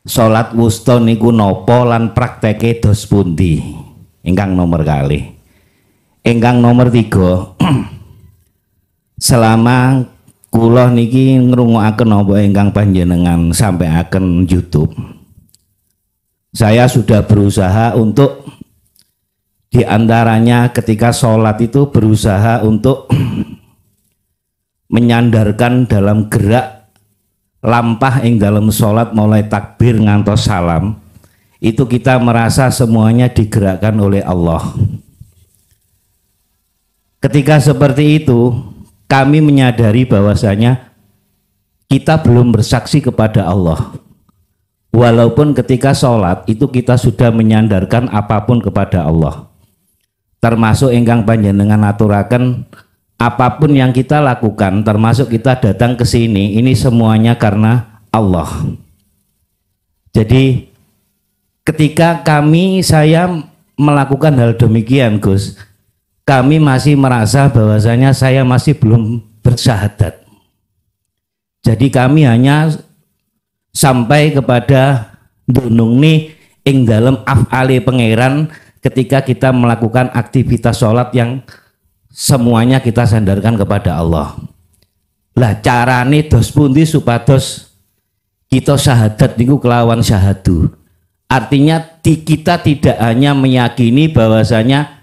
salat wusta niku napa lan prakteke dos pundi? Ingkang nomor kalih. Ingkang nomor 3. Selama kula niki ngrungokaken apa ingkang panjenengan sampaiaken YouTube, saya sudah berusaha untuk diantaranya ketika sholat itu berusaha untuk menyandarkan dalam gerak lampah yang dalam sholat mulai takbir ngantos salam itu kita merasa semuanya digerakkan oleh Allah. Ketika seperti itu kami menyadari bahwasanya kita belum bersaksi kepada Allah. Walaupun ketika sholat itu kita sudah menyandarkan apapun kepada Allah. Termasuk ingkang panjenengan aturaken apapun yang kita lakukan, termasuk kita datang ke sini, ini semuanya karena Allah. Jadi ketika saya melakukan hal demikian, Gus, kami masih merasa bahwasanya saya masih belum bersyahadat. Jadi kami hanya sampai kepada dunungni ing dalam af'ali pangeran ketika kita melakukan aktivitas sholat yang semuanya kita sandarkan kepada Allah. Lah carane dos pundi supados kita syahadat niku kelawan syahadu. Artinya kita tidak hanya meyakini bahwasanya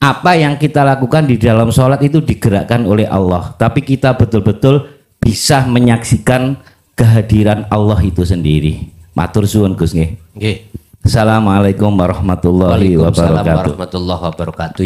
apa yang kita lakukan di dalam sholat itu digerakkan oleh Allah, tapi kita betul-betul bisa menyaksikan kehadiran Allah itu sendiri. Matur suwun Gus nggih. Nggih. Assalamualaikum warahmatullahi wabarakatuh. Waalaikumsalam warahmatullahi wabarakatuh.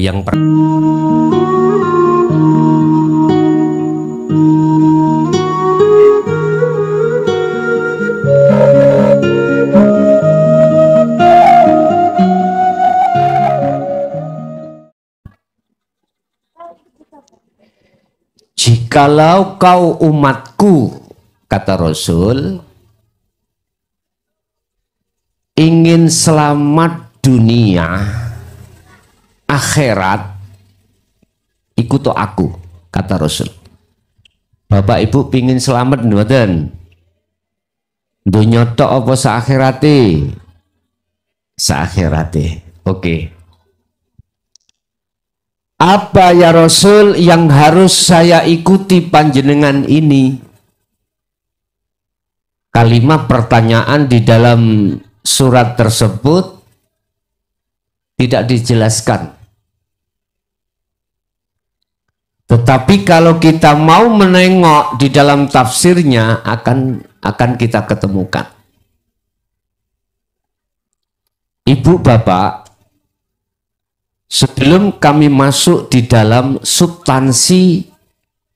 Jikalau kau umatku, kata Rasul, ingin selamat dunia akhirat, ikut aku, kata Rasul. Bapak Ibu pingin selamat mboten? Dunya tok apa saakhirate? Saakhirate. Oke. Apa ya Rasul yang harus saya ikuti panjenengan ini? Kalimat pertanyaan di dalam surat tersebut tidak dijelaskan. Tetapi kalau kita mau menengok di dalam tafsirnya akan kita ketemukan. Ibu bapak, sebelum kami masuk di dalam substansi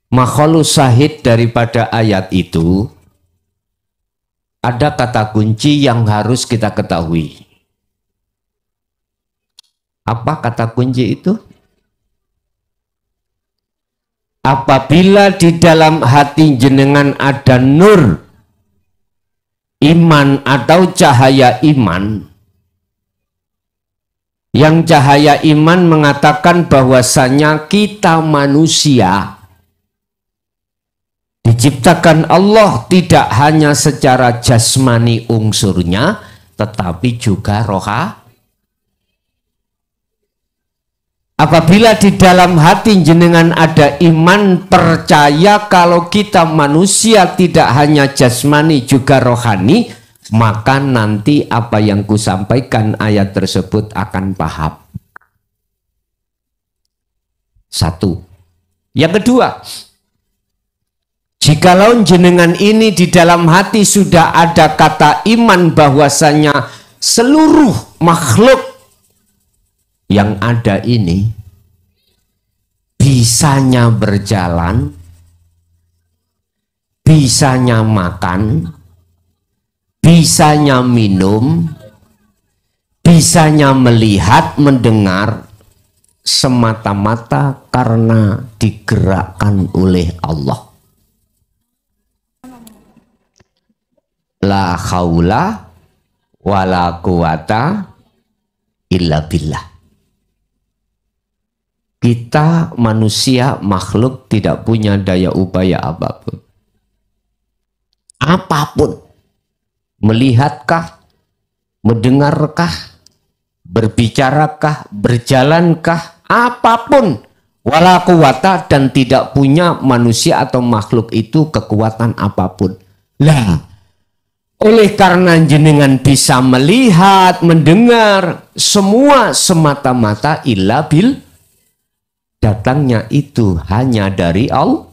makhluk syahid daripada ayat itu, ada kata kunci yang harus kita ketahui. Apa kata kunci itu? Apabila di dalam hati jenengan ada nur iman atau cahaya iman, yang cahaya iman mengatakan bahwasanya kita manusia diciptakan Allah tidak hanya secara jasmani unsurnya, tetapi juga roha. Apabila di dalam hati jenengan ada iman percaya kalau kita manusia tidak hanya jasmani juga rohani, maka nanti apa yang kusampaikan ayat tersebut akan paham. Satu. Yang kedua, jikalau jenengan ini di dalam hati sudah ada kata iman bahwasanya seluruh makhluk yang ada ini bisanya berjalan, bisanya makan, bisanya minum, bisanya melihat, mendengar, semata-mata karena digerakkan oleh Allah. La haula wala quwata illa billah. Kita manusia makhluk tidak punya daya upaya apapun. Apapun. Melihatkah? Mendengarkah? Berbicarakah? Berjalankah? Apapun. Wala quwata, dan tidak punya manusia atau makhluk itu kekuatan apapun. Lah, oleh karena jenengan bisa melihat, mendengar, semua semata-mata illa bil, datangnya itu hanya dari Allah.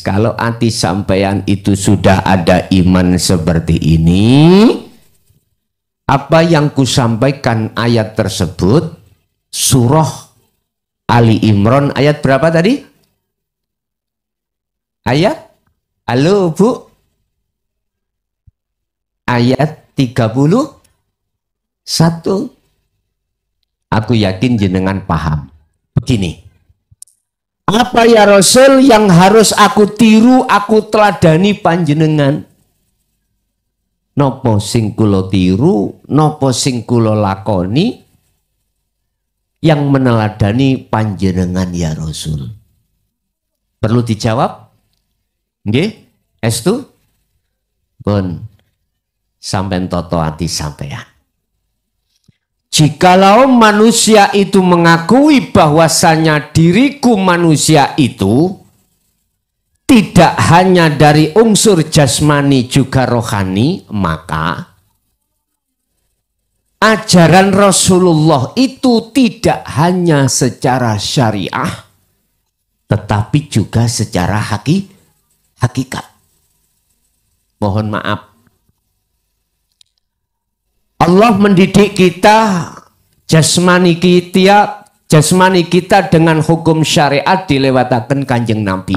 Kalau hati sampeyan itu sudah ada iman seperti ini, apa yang kusampaikan ayat tersebut, surah Ali Imran ayat berapa tadi? Ayat? Halo Bu? Ayat 31. Aku yakin jenengan paham. Begini. Apa ya Rasul yang harus aku tiru, aku teladani panjenengan? Nopo sing kula tiru, nopo sing kula lakoni yang meneladani panjenengan ya Rasul? Perlu dijawab? Nggih? Estu? Pun sampean toto ati sampean. Jikalau manusia itu mengakui bahwasanya diriku manusia itu tidak hanya dari unsur jasmani juga rohani, maka ajaran Rasulullah itu tidak hanya secara syariah, tetapi juga secara hakikat. Mohon maaf. Allah mendidik kita, jasmani kita dengan hukum syariat dilewatakan Kanjeng Nabi.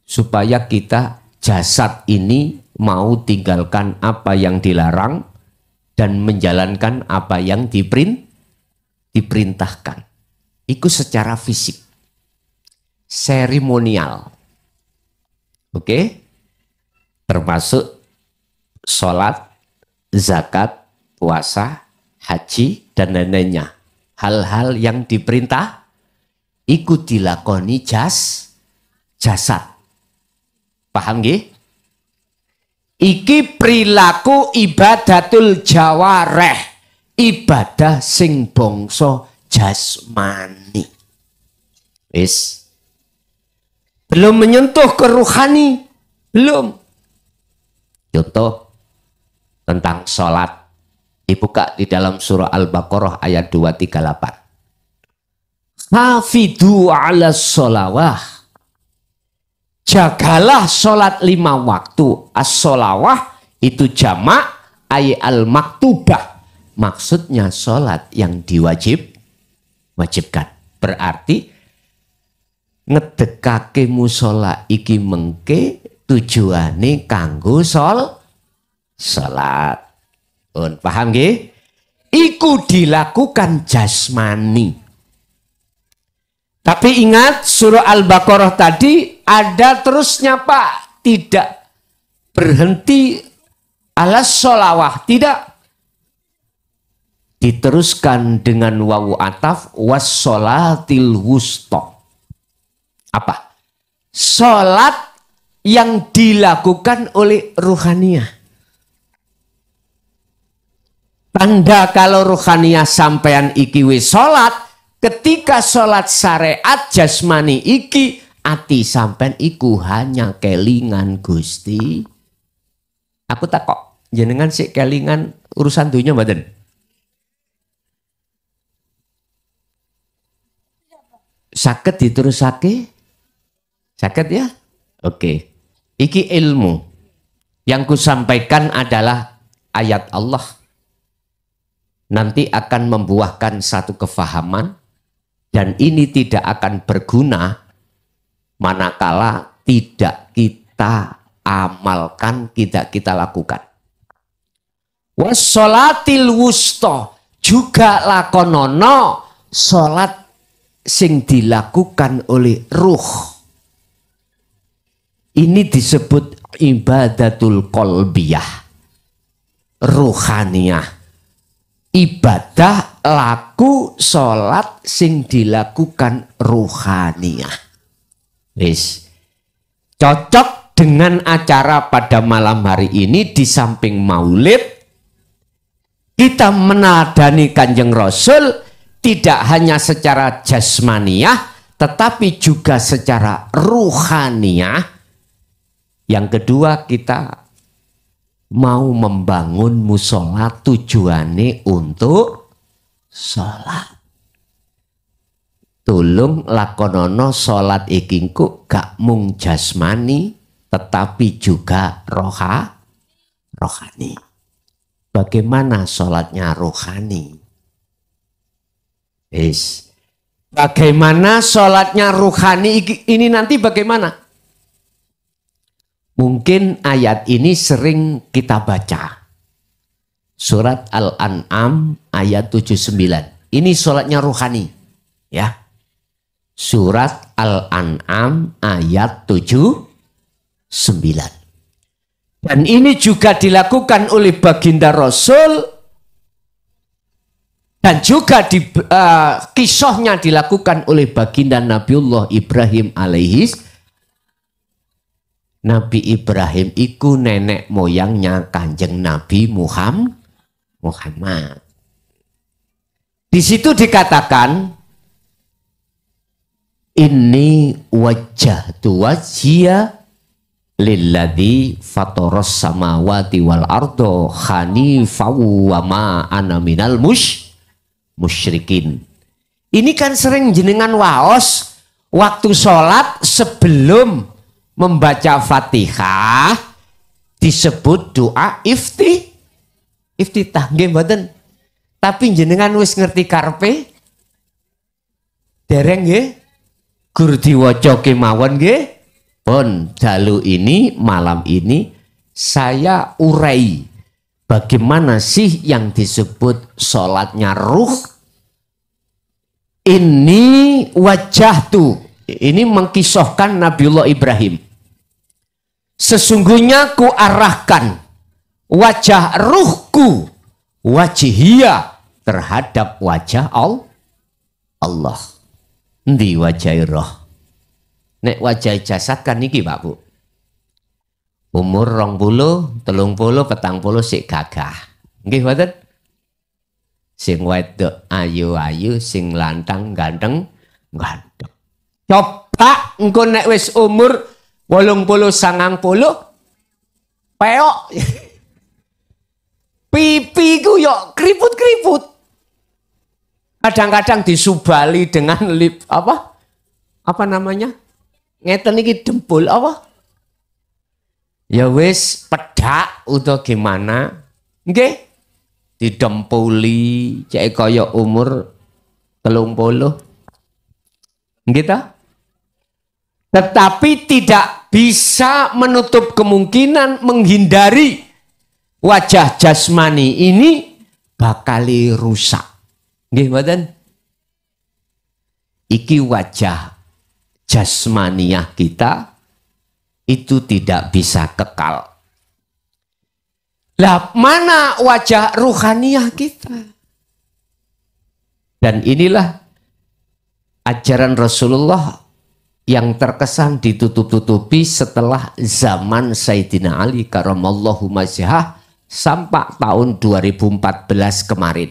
Supaya kita jasad ini mau tinggalkan apa yang dilarang dan menjalankan apa yang diperintahkan. Itu secara fisik. Seremonial. Oke? Termasuk sholat, zakat, puasa, haji, dan lain-lainnya. Hal-hal yang diperintah, ikut dilakoni jasad. Paham nggih? Iki perilaku ibadatul jawareh, ibadah sing bangsa jasmani. Wis. Belum menyentuh ke ruhani, belum. Contoh tentang sholat, dibuka di dalam surah Al-Baqarah ayat 238. Hafidhu ala sholawah. Jagalah sholat 5 waktu. As-sholawah itu jamak ay al-maktubah. Maksudnya sholat yang wajibkan. Berarti ngedekake musola iki mengke tujuane kanggo sholat. Paham nggih? Iku dilakukan jasmani. Tapi ingat surah Al-Baqarah tadi ada terusnya Pak. Tidak berhenti ala sholawah. Tidak. Diteruskan dengan wawu ataf wassolatil wusta. Apa? Sholat yang dilakukan oleh ruhaniyah. Tanda kalau ruhaniyah sampean iki wis sholat. Ketika sholat syariat jasmani iki, ati sampean iku hanya kelingan Gusti. Aku takok, jenengan sik kelingan urusan dunia mboten? Saged diterusake? Saged ya? Oke. Iki ilmu. Yang kusampaikan adalah ayat Allah. Nanti akan membuahkan satu kefahaman. Dan ini tidak akan berguna manakala tidak kita amalkan, tidak kita lakukan. Wassolatil wusta, juga lakonono sholat sing dilakukan oleh ruh. Ini disebut ibadatul qalbiyah, ruhaniyah. Ibadah laku sholat sing dilakukan ruhaniyah. Wis cocok dengan acara pada malam hari ini di samping maulid, kita menadani Kanjeng Rasul tidak hanya secara jasmaniah, tetapi juga secara ruhaniah. Yang kedua, kita mau membangun musola tujuannya untuk sholat. Tulung lakonono sholat ikingku gak mung jasmani, tetapi juga rohani. Bagaimana sholatnya rohani? Bagaimana sholatnya rohani ini nanti bagaimana? Mungkin ayat ini sering kita baca. Surat Al-An'am ayat 79. Ini sholatnya rohani. Ya. Surat Al-An'am ayat 79. Dan ini juga dilakukan oleh baginda Rasul dan juga kisahnya dilakukan oleh baginda Nabiullah Ibrahim alaihis. Nabi Ibrahim iku nenek moyangnya Kanjeng Nabi Muhammad. Di situ dikatakan, inni wajjahtu wajhiya lilladzi fataras samawati wal ardo hanifan wa ma ana minal musyrikin. Ini kan sering jenengan waos waktu sholat sebelum membaca Fatihah disebut doa iftitah nggih mboten. Tapi jenengan wis ngerti karepe dereng nggih? Gur diwaca kemawon nggih. Pun dalu ini malam ini saya urai bagaimana sih yang disebut sholatnya ruh. Ini wajah tuh. Ini mengkisahkan Nabiullah Ibrahim. Sesungguhnya ku arahkan wajah ruhku, wajihia terhadap wajah Allah. Ndi wajah roh. Nek wajah jasad kan niki Pak Bu. Umur 20, 30, 40 sik gagah. Nggih mboten? Sing wedok ayu-ayu, sing lantang ganteng. Coba engko nek wis umur 80 90 peok. Pipi ku yo keriput-keriput. Kadang-kadang disubali dengan lip apa namanya? Ngeten iki dempul apa? Ya wis pedak utawa gimana? Nggih. Didempuli cek kaya umur 30. Nggih ta? Tetapi tidak bisa menutup kemungkinan menghindari wajah jasmani ini bakali rusak. Nggih mboten? Iki wajah jasmaniah kita itu tidak bisa kekal. Lah mana wajah ruhaniah kita? Dan inilah ajaran Rasulullah yang terkesan ditutup-tutupi setelah zaman Sayyidina Ali karamallahu wajhah sampai tahun 2014 kemarin.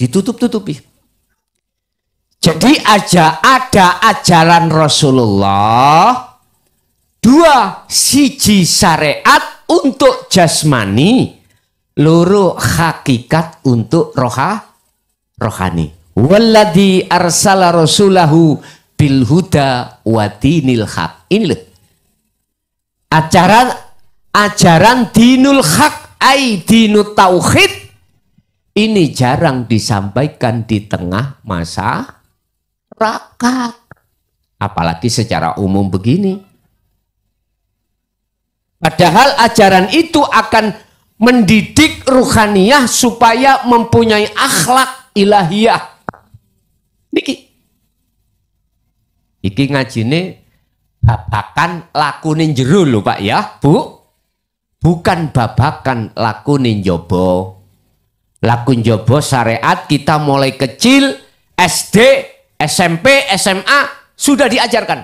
Ditutup-tutupi. Jadi ada ajaran Rasulullah, dua, siji syariat untuk jasmani, loro hakikat untuk rohani. Walladzi arsala rasulahu bil huda wa dinil haq. Ini loh. Ajaran dinul haq ai dinut tauhid ini jarang disampaikan di tengah masyarakat. Apalagi secara umum begini. Padahal ajaran itu akan mendidik ruhaniyah supaya mempunyai akhlak ilahiyah. Iki ngajine babakan lakunin jero lho Pak ya, Bu. Bukan babakan lakunin njaba. Lakun njaba syariat kita mulai kecil, SD, SMP, SMA sudah diajarkan.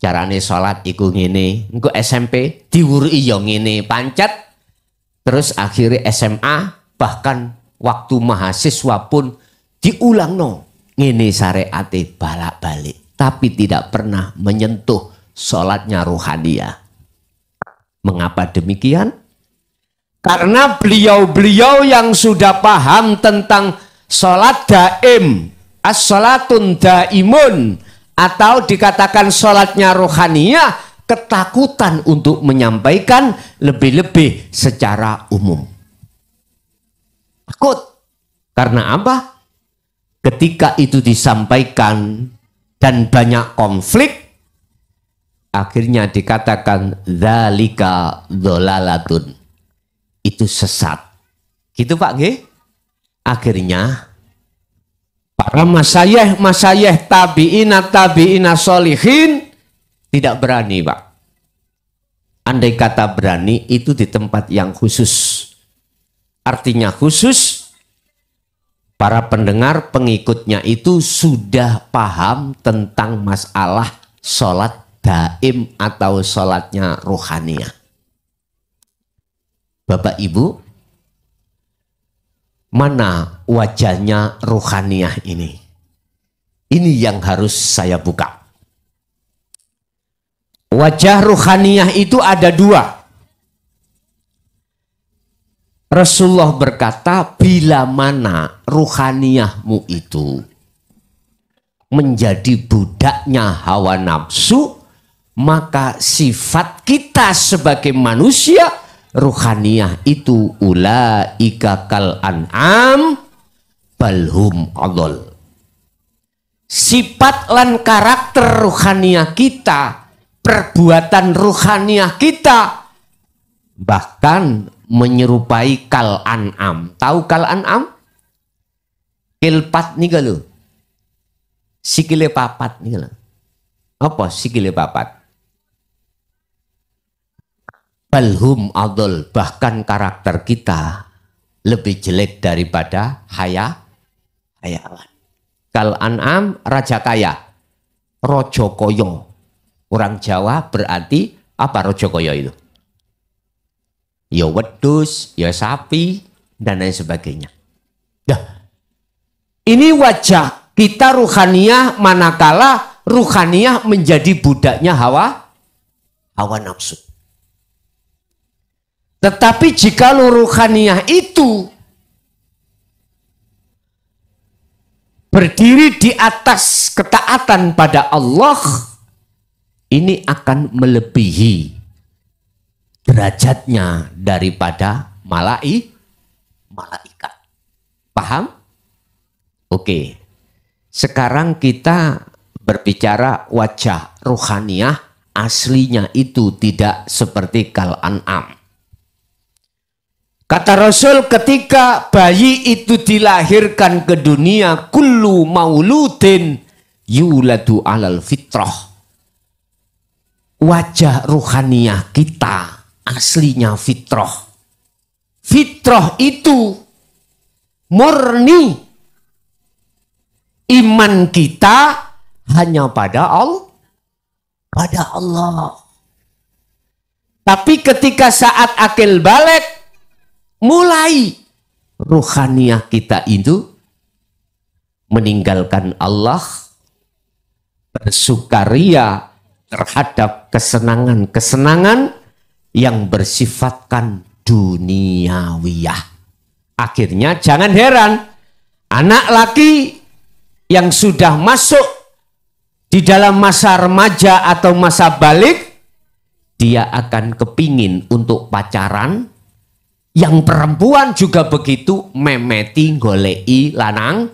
Carane sholat iku ngene, engko SMP diwuri yo ngene, pancet. Terus akhirnya SMA, bahkan waktu mahasiswa pun diulangno ngene syariate balak-balik, tapi tidak pernah menyentuh sholatnya ruhaniyah. Mengapa demikian? Karena beliau-beliau yang sudah paham tentang sholat daim, as-sholatun daimun, atau dikatakan sholatnya rohaniyah, ketakutan untuk menyampaikan lebih-lebih secara umum. Takut. Karena apa? Ketika itu disampaikan dan banyak konflik, akhirnya dikatakan dzalika dzalalatun. Itu sesat. Gitu Pak nggih? Akhirnya para masyayikh tabi'ina sholihin tidak berani, Pak. Andai kata berani itu di tempat yang khusus. Artinya khusus, para pendengar pengikutnya itu sudah paham tentang masalah sholat daim atau sholatnya ruhaniyah. Bapak Ibu, mana wajahnya ruhaniyah ini? Ini yang harus saya buka. Wajah ruhaniyah itu ada dua. Rasulullah berkata, bila mana ruhaniyahmu itu menjadi budaknya hawa nafsu, maka sifat kita sebagai manusia ruhaniyah itu ulaika kal an'am balhum adol. Sifat lan karakter ruhaniyah kita, perbuatan ruhaniyah kita bahkan menyerupai kal an'am. Tahu kal an'am? Kilpat nih galuh. Sikile papat nih galuh. Apa sikile papat? Balhum adol, bahkan karakter kita lebih jelek daripada hayawan. Kal an'am raja kaya, rojo koyo. Orang Jawa berarti apa rojo koyo itu? Ya wedus, ya sapi, dan lain sebagainya. Nah, ini wajah kita ruhaniyah manakala ruhaniyah menjadi budaknya hawa nafsu. Tetapi jika ruhaniyah itu berdiri di atas ketaatan pada Allah, ini akan melebihi derajatnya daripada malaikat. Paham? Oke. Sekarang kita berbicara wajah ruhaniyah, aslinya itu tidak seperti kal an'am. Kata Rasul, ketika bayi itu dilahirkan ke dunia, kullu mauludin yuladu alal fitrah. Wajah ruhaniyah kita aslinya fitrah. Fitrah itu murni. Iman kita hanya pada Allah. Tapi ketika saat akil balik, mulai ruhaniyah kita itu meninggalkan Allah, bersukaria terhadap kesenangan-kesenangan yang bersifatkan duniawiyah. Akhirnya jangan heran, anak laki yang sudah masuk di dalam masa remaja atau masa balik, dia akan kepingin untuk pacaran. Yang perempuan juga begitu, memeti golei lanangan.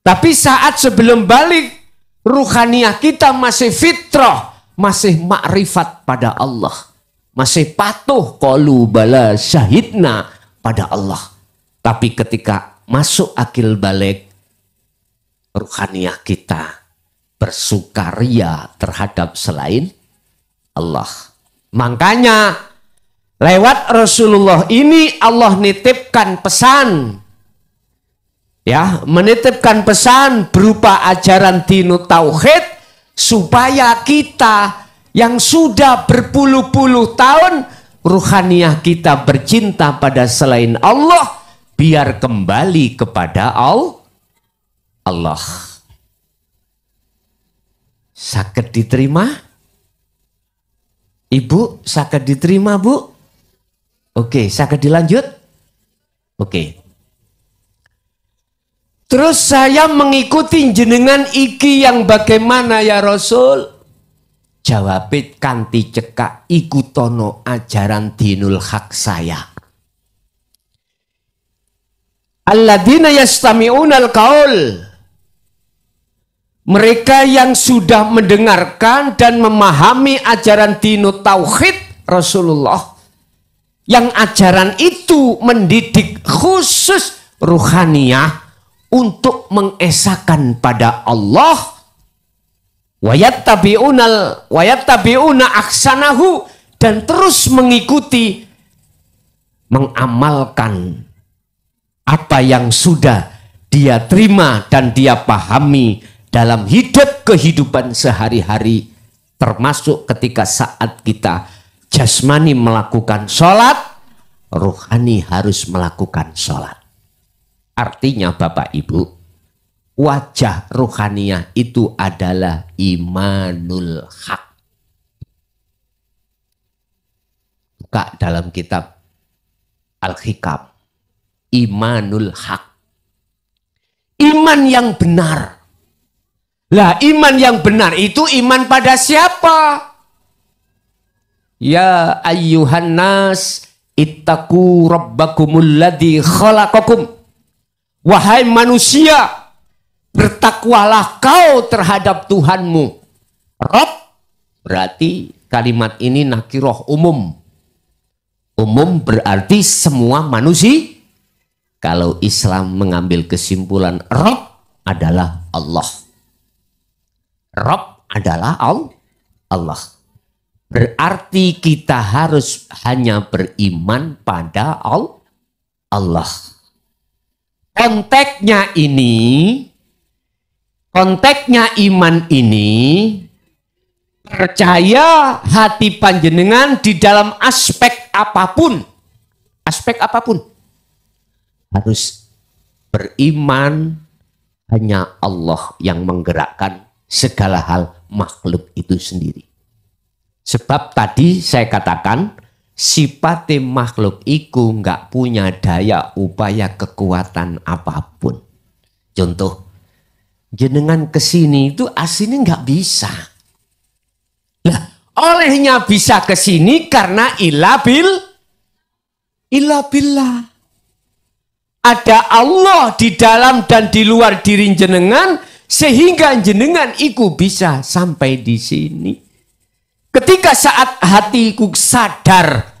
Tapi saat sebelum balik, ruhaniyah kita masih fitrah, masih makrifat pada Allah, masih patuh qalu bala syahidna pada Allah. Tapi ketika masuk akil balik, ruhaniyah kita bersukaria terhadap selain Allah. Makanya lewat Rasulullah ini Allah nitipkan pesan ya, menitipkan pesan berupa ajaran dinut tauhid supaya kita yang sudah berpuluh-puluh tahun ruhaniyah kita bercinta pada selain Allah biar kembali kepada Allah. Sakit diterima? Ibu, sakit diterima, Bu? Oke, sakit dilanjut? Oke. Terus saya mengikuti jenengan iki yang bagaimana ya Rasul? Jawabit kanti cekak ikutono ajaran dinul haq saya. Alladzina yastami'unal qaul. Mereka yang sudah mendengarkan dan memahami ajaran dinut tauhid Rasulullah. Yang ajaran itu mendidik khusus ruhaniyah untuk mengesahkan pada Allah. Wayattabi'una aksanahu, dan terus mengikuti, mengamalkan apa yang sudah dia terima dan dia pahami dalam hidup kehidupan sehari-hari, termasuk ketika saat kita jasmani melakukan sholat, rohani harus melakukan sholat. Artinya Bapak Ibu, wajah rohaniyah itu adalah imanul haq. Buka dalam kitab Al-Hikam, imanul haq. Iman yang benar. Lah, iman yang benar itu iman pada siapa? Ya ayyuhan nas ittaqu rabbakumul ladzi khalaqakum. Wahai manusia, bertakwalah kau terhadap Tuhanmu. Rabb berarti kalimat ini nakiroh umum. Umum berarti semua manusia. Kalau Islam mengambil kesimpulan Rabb adalah Allah. Rabb adalah Allah. Berarti kita harus hanya beriman pada Allah. Konteksnya iman ini, percaya hati panjenengan di dalam aspek apapun. Aspek apapun. Harus beriman hanya Allah yang menggerakkan segala hal makhluk itu sendiri. Sebab tadi saya katakan sifat makhluk itu nggak punya daya upaya kekuatan apapun. Contoh, jenengan kesini itu aslinya nggak bisa. Lah, olehnya bisa kesini karena illa billah. Ada Allah di dalam dan di luar diri jenengan. Sehingga jenengan iku bisa sampai di sini. Ketika saat hatiku sadar,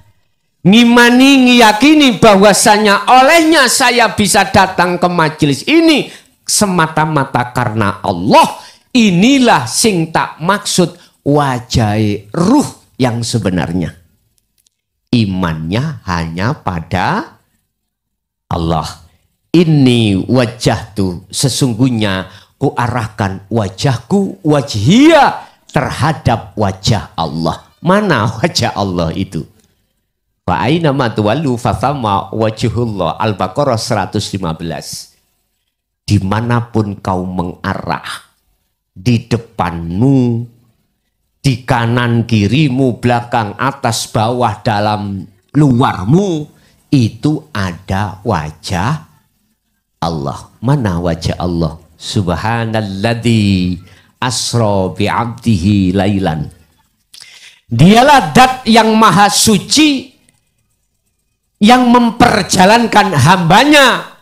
ngimani ngiyakini bahwasanya olehnya saya bisa datang ke majelis ini semata-mata karena Allah. Inilah sing tak maksud wajai ruh yang sebenarnya. Imannya hanya pada Allah. Ini wajah tuh sesungguhnya ku arahkan wajahku wajhiyah terhadap wajah Allah. Mana wajah Allah itu? Fa aina ma tuwallu fathamma wajhullah. Al-Baqarah 115. Dimanapun kau mengarah, di depanmu, di kanan kirimu, belakang atas bawah dalam luarmu, itu ada wajah Allah. Mana wajah Allah? Subhanalladzi asra bi'abdihi lailan. Dialah Dat yang maha suci yang memperjalankan hambanya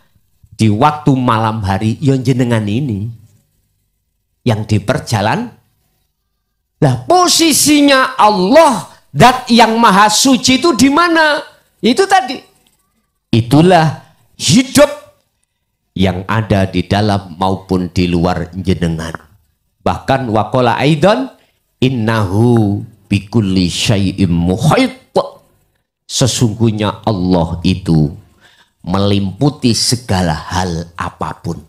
di waktu malam hari yang jenengan ini yang diperjalan. Lah, posisinya Allah Dat yang maha suci itu di mana? Itu tadi. Itulah hidup yang ada di dalam maupun di luar jenengan. Bahkan waqala aidan innahu bikulli syai'im muhait. Sesungguhnya Allah itu melimputi segala hal apapun,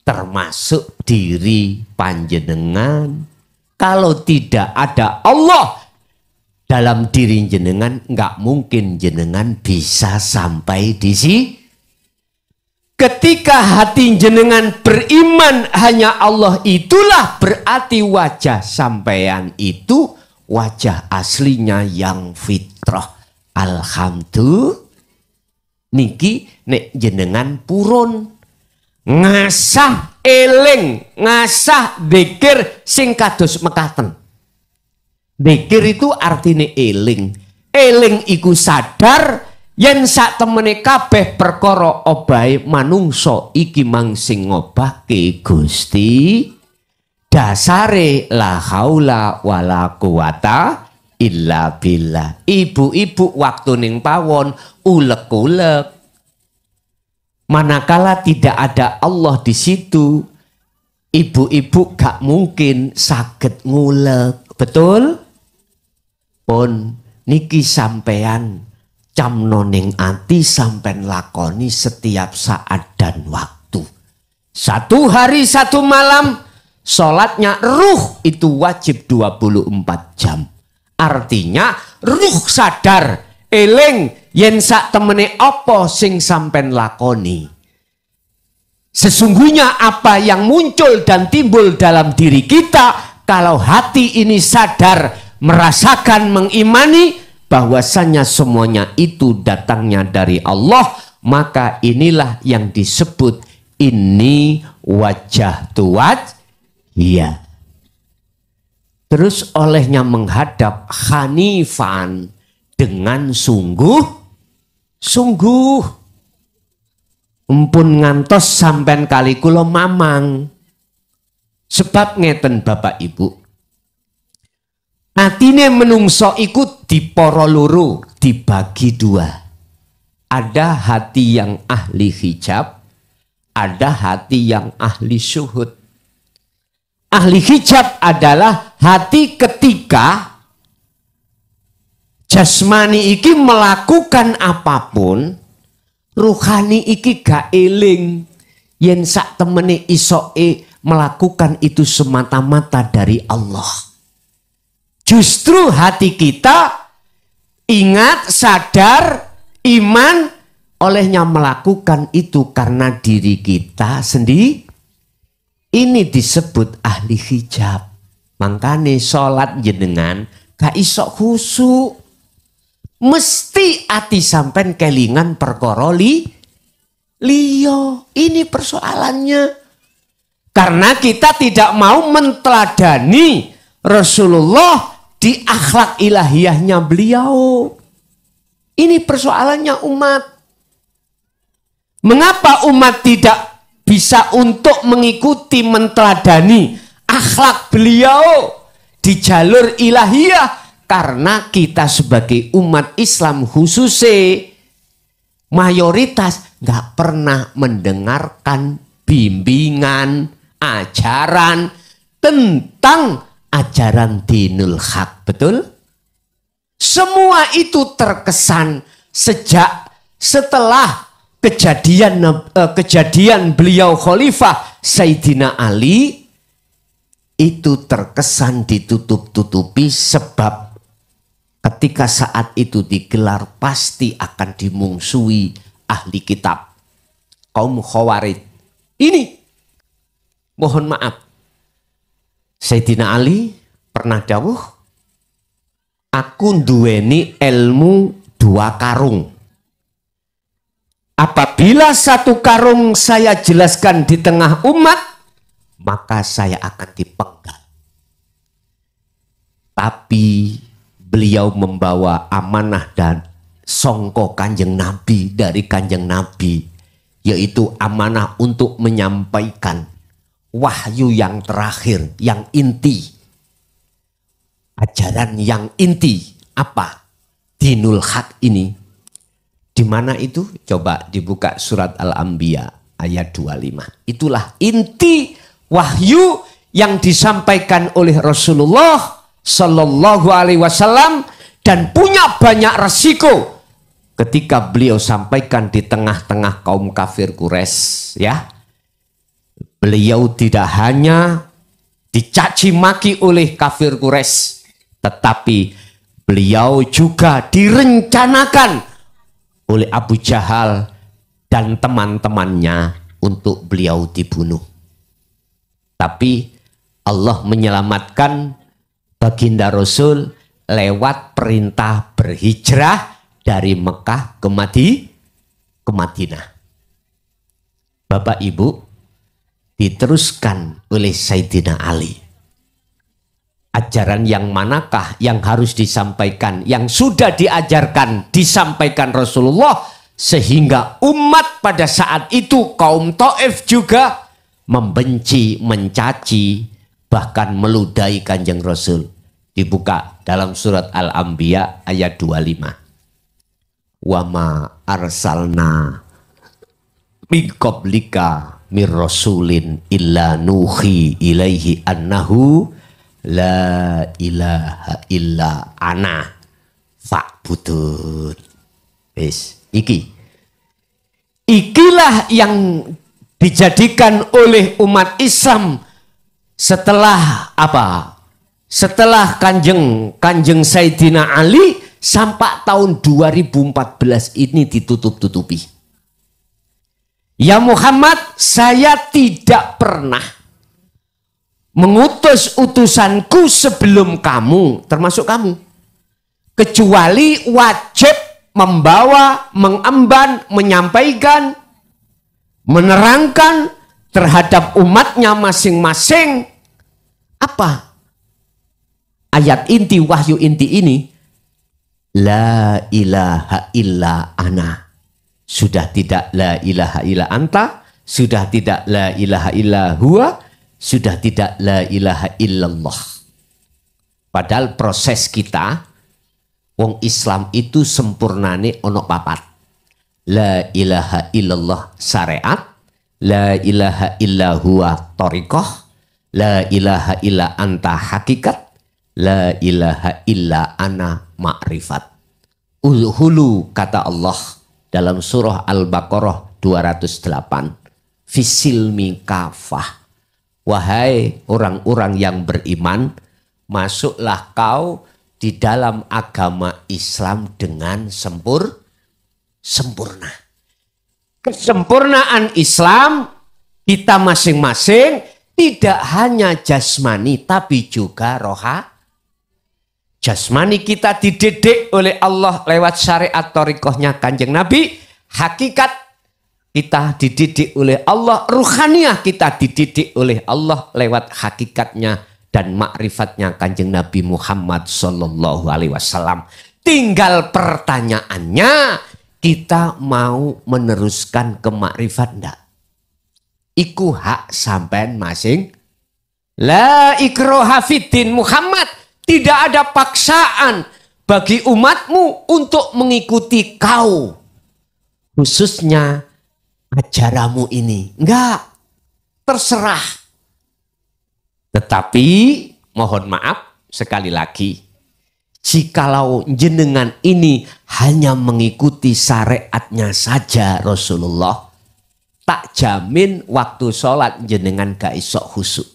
termasuk diri panjenengan. Kalau tidak ada Allah dalam diri jenengan, nggak mungkin jenengan bisa sampai di sini. Ketika hati jenengan beriman hanya Allah, itulah berarti wajah sampean itu wajah aslinya yang fitrah. Alhamdulillah niki nek jenengan purun ngasah eling, ngasah dzikir sing kados mekaten. Dzikir itu artine eling. Eling iku sadar yen sak temene kabeh perkara obahe manungsa iki mang sing ngobahke Gusti. Dasare la haula wala quwata illa billah. Ibu-ibu waktu ning pawon ulek-ulek. Manakala tidak ada Allah di situ, ibu-ibu gak mungkin saged ngulek. Betul? Pun niki sampean camno ning ati, sampean lakoni setiap saat dan waktu. 1 hari 1 malam sholatnya ruh itu wajib 24 jam. Artinya ruh sadar eling yen sak temene apa sing sampean lakoni. Sesungguhnya apa yang muncul dan timbul dalam diri kita, kalau hati ini sadar, merasakan, mengimani bahwasannya semuanya itu datangnya dari Allah, maka inilah yang disebut ini wajah tuat. Iya. Terus olehnya menghadap hanifan dengan sungguh empun ngantos sampean kali kula mamang. Sebab ngeten Bapak Ibu, atine menungso iku dipara loro, dibagi 2. Ada hati yang ahli hijab, ada hati yang ahli syuhud. Ahli hijab adalah hati ketika jasmani iki melakukan apapun, ruhani iki gak eling yen sak temene isoke melakukan itu semata-mata dari Allah. Justru hati kita ingat, sadar, iman, olehnya melakukan itu karena diri kita sendiri. Ini disebut ahli hijab. Makanya sholat jenengan gak iso khusyuk. Mesti ati sampean kelingan perkara liyo. Ini persoalannya. Karena kita tidak mau menteladani Rasulullah di akhlak ilahiyahnya beliau. Ini persoalannya umat. Mengapa umat tidak bisa untuk mengikuti, menteladani akhlak beliau di jalur ilahiyah? Karena kita sebagai umat Islam khususnya mayoritas gak pernah mendengarkan bimbingan, ajaran tentang ajaran dinul haq. Betul? Semua itu terkesan setelah kejadian beliau khalifah Sayyidina Ali, itu terkesan ditutup-tutupi, sebab ketika saat itu digelar pasti akan dimungsuhi ahli kitab, kaum Khawarij. Ini mohon maaf, Sayyidina Ali pernah dawuh, aku nduweni ilmu 2 karung. Apabila 1 karung saya jelaskan di tengah umat, maka saya akan dipenggal. Tapi beliau membawa amanah dan songko kanjeng Nabi, dari kanjeng Nabi, yaitu amanah untuk menyampaikan wahyu yang terakhir, yang inti. Ajaran yang inti apa? Dinul haq ini. Di mana itu? Coba dibuka surat Al-Anbiya ayat 25. Itulah inti wahyu yang disampaikan oleh Rasulullah Sallallahu Alaihi Wasallam, dan punya banyak resiko ketika beliau sampaikan di tengah-tengah kaum kafir Quraisy, ya, beliau tidak hanya dicaci maki oleh kafir Quraisy, tetapi beliau juga direncanakan oleh Abu Jahal dan teman-temannya untuk beliau dibunuh. Tapi Allah menyelamatkan baginda Rasul lewat perintah berhijrah dari Mekah ke Madinah. Bapak Ibu, diteruskan oleh Sayyidina Ali. Ajaran yang manakah yang harus disampaikan, yang sudah diajarkan, disampaikan Rasulullah, sehingga umat pada saat itu, kaum Taif juga membenci, mencaci, bahkan meludahi Kanjeng Rasul. Dibuka dalam surat Al-Anbiya ayat 25. Wa ma arsalna min qablika mir rasulin illa nuhi ilaihi annahu la ilaha illa ana fa'budun. Wis, ikilah yang dijadikan oleh umat Islam setelah apa? Setelah Kanjeng Sayyidina Ali sampai tahun 2014 ini ditutup-tutupi. Ya Muhammad, saya tidak pernah mengutus utusanku sebelum kamu, termasuk kamu, kecuali wajib membawa, mengemban, menyampaikan, menerangkan terhadap umatnya masing-masing. Apa ayat inti, wahyu inti ini? La ilaha illa ana. Sudah tidak la ilaha illa anta, sudah tidak la ilaha illa huwa, sudah tidak la ilaha illallah. Padahal proses kita, wong Islam itu sempurnane ono papat. La ilaha illallah syariat, la ilaha illa huwa thariqah, la ilaha illa anta hakikat, la ilaha illa ana ma'rifat. Hulu kata Allah dalam surah Al-Baqarah 208. Fisilmi kafah. Wahai orang-orang yang beriman, masuklah kau di dalam agama Islam dengan sempurna. Kesempurnaan Islam kita masing-masing tidak hanya jasmani tapi juga rohani. Jasmani kita dididik oleh Allah lewat syariat thariqahnya Kanjeng Nabi. Hakikat kita dididik oleh Allah. Ruhaniyah kita dididik oleh Allah lewat hakikatnya dan makrifatnya Kanjeng Nabi Muhammad Sallallahu Alaihi Wasallam. Tinggal pertanyaannya, kita mau meneruskan ke makrifat enggak? Iku hak sampean masing. La ikraha fiddin Muhammad. Tidak ada paksaan bagi umatmu untuk mengikuti kau. Khususnya ajaranmu ini. Enggak. Terserah. Tetapi mohon maaf sekali lagi. Jikalau jenengan ini hanya mengikuti syariatnya saja Rasulullah. Tak jamin waktu sholat jenengan gak isok khusyuk.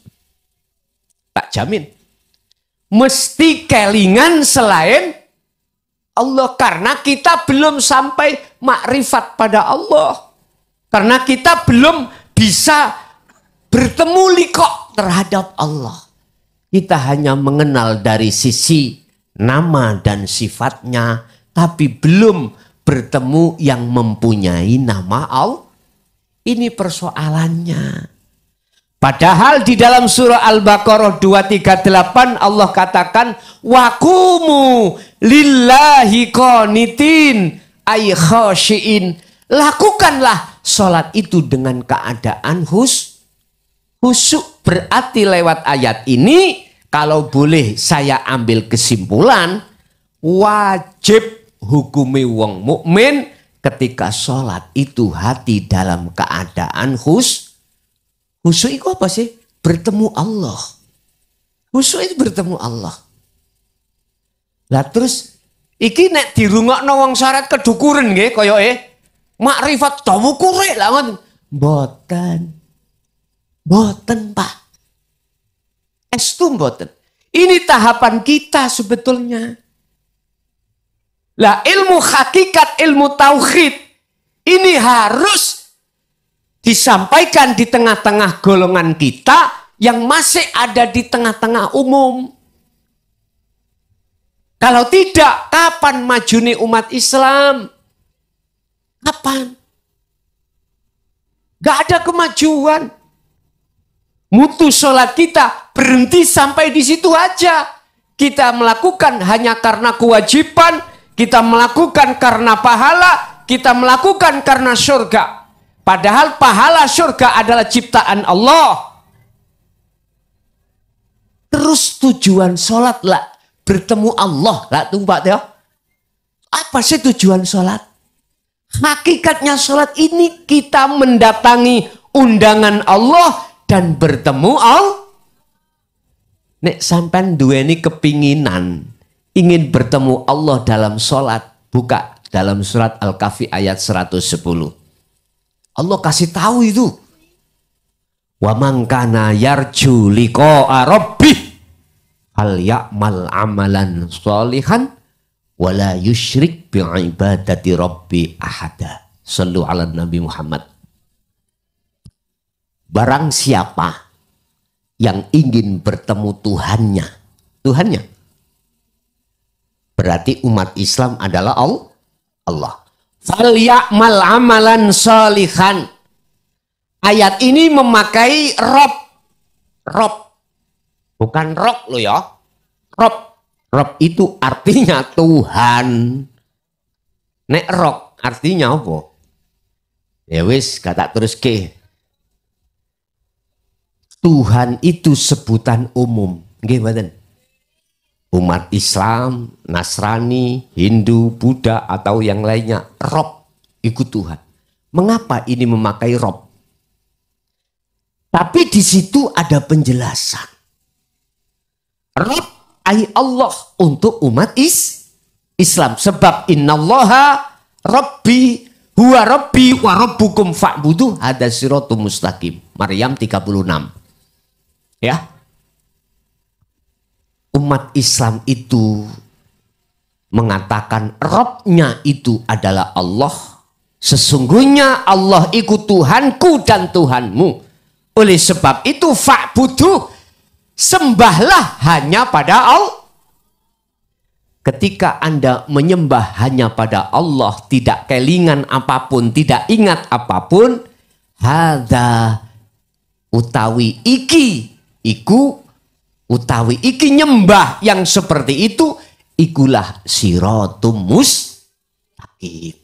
Tak jamin. Mesti kelingan selain Allah. Karena kita belum sampai makrifat pada Allah. Karena kita belum bisa bertemu liqo terhadap Allah. Kita hanya mengenal dari sisi nama dan sifatnya. Tapi belum bertemu yang mempunyai nama Allah. Ini persoalannya. Padahal di dalam surah Al-Baqarah 238 Allah katakan waqumu lillahi qanitin ay khashiin. Lakukanlah sholat itu dengan keadaan khusyuk. Berarti lewat ayat ini kalau boleh saya ambil kesimpulan, wajib hukumi wong mukmin ketika sholat itu hati dalam keadaan khusyuk. Khusyuk itu apa sih? Bertemu Allah. Khusyuk itu bertemu Allah. Lah terus Iki nek dirungokno wong syarat kedukuren nggih koyoke makrifat tawukure lah ngoten. Mboten. Mboten, Pak. Estu mboten. Ini tahapan kita sebetulnya. Lah ilmu hakikat, ilmu tauhid ini harus disampaikan di tengah-tengah golongan kita yang masih ada di tengah-tengah umum. Kalau tidak, kapan majuni umat Islam? Kapan? Gak ada kemajuan. Mutu sholat kita berhenti sampai di situ aja. Kita melakukan hanya karena kewajiban, kita melakukan karena pahala, kita melakukan karena surga. Padahal pahala surga adalah ciptaan Allah. Terus tujuan sholat lah bertemu Allah lah tumpak ya. Apa sih tujuan sholat? Hakikatnya sholat ini kita mendatangi undangan Allah dan bertemu Allah. Nek sampean duweni kepinginan ingin bertemu Allah dalam sholat, buka dalam surat Al-Kahfi ayat 110. Allah kasih tahu itu. Wa man kana yarju liqa'a rabbih falyamal amalan sholihan wala yusyrik bi'ibadati rabbi ahada. Sallu ala Nabi Muhammad. Barang siapa yang ingin bertemu Tuhannya berarti umat Islam adalah Allah. Falyamal amalan sholihan. Ayat ini memakai Rob. Bukan rok lo ya. Rob itu artinya Tuhan. Nek rok artinya apa? Ya wis kata terus ke. Tuhan itu sebutan umum. Nggih mboten? Umat Islam, Nasrani, Hindu, Buddha atau yang lainnya, Rob itu Tuhan. Mengapa ini memakai Rob? Tapi di situ ada penjelasan. Rob ay Allah untuk umat Islam. Sebab innallaha rabbi huwa rabbi wa rabbukum fa'budu hada siratum mustaqim. Maryam 36. Ya. Umat Islam itu mengatakan Robnya itu adalah Allah. Sesungguhnya Allah itu Tuhanku dan Tuhanmu. Oleh sebab itu fa'budu, sembahlah hanya pada Allah. Ketika Anda menyembah hanya pada Allah, tidak kelingan apapun, tidak ingat apapun, hadza utawi iki, iku utawi iki nyembah yang seperti itu, ikulah siratum mustaqim.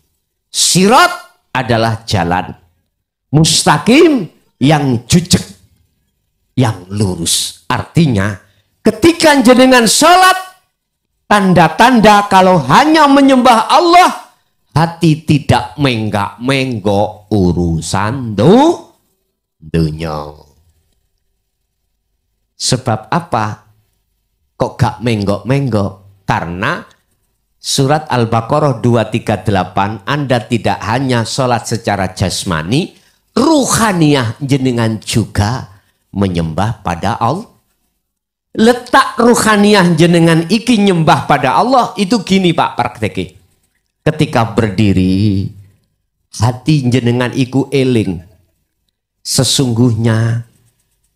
Sirat adalah jalan, mustaqim yang jujur, yang lurus. Artinya ketika jenengan sholat, tanda-tanda kalau hanya menyembah Allah, hati tidak menggak-menggok urusan dunia. Sebab apa? Kok gak menggok-menggok? Karena surat Al-Baqarah 238, Anda tidak hanya sholat secara jasmani, ruhaniyah jenengan juga menyembah pada Allah. Letak ruhaniyah jenengan iki nyembah pada Allah itu gini Pak prakteki. Ketika berdiri, hati jenengan iku eling. Sesungguhnya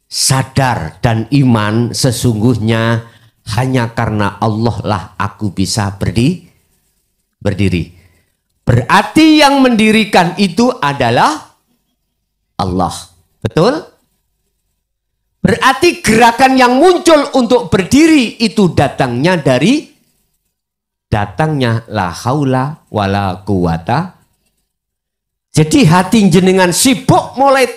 sadar dan iman sesungguhnya hanya karena Allah lah aku bisa berdiri. Berarti yang mendirikan itu adalah Allah. Betul? Berarti gerakan yang muncul untuk berdiri itu datangnya la haula wala quwata. Jadi hati jenengan sibuk mulai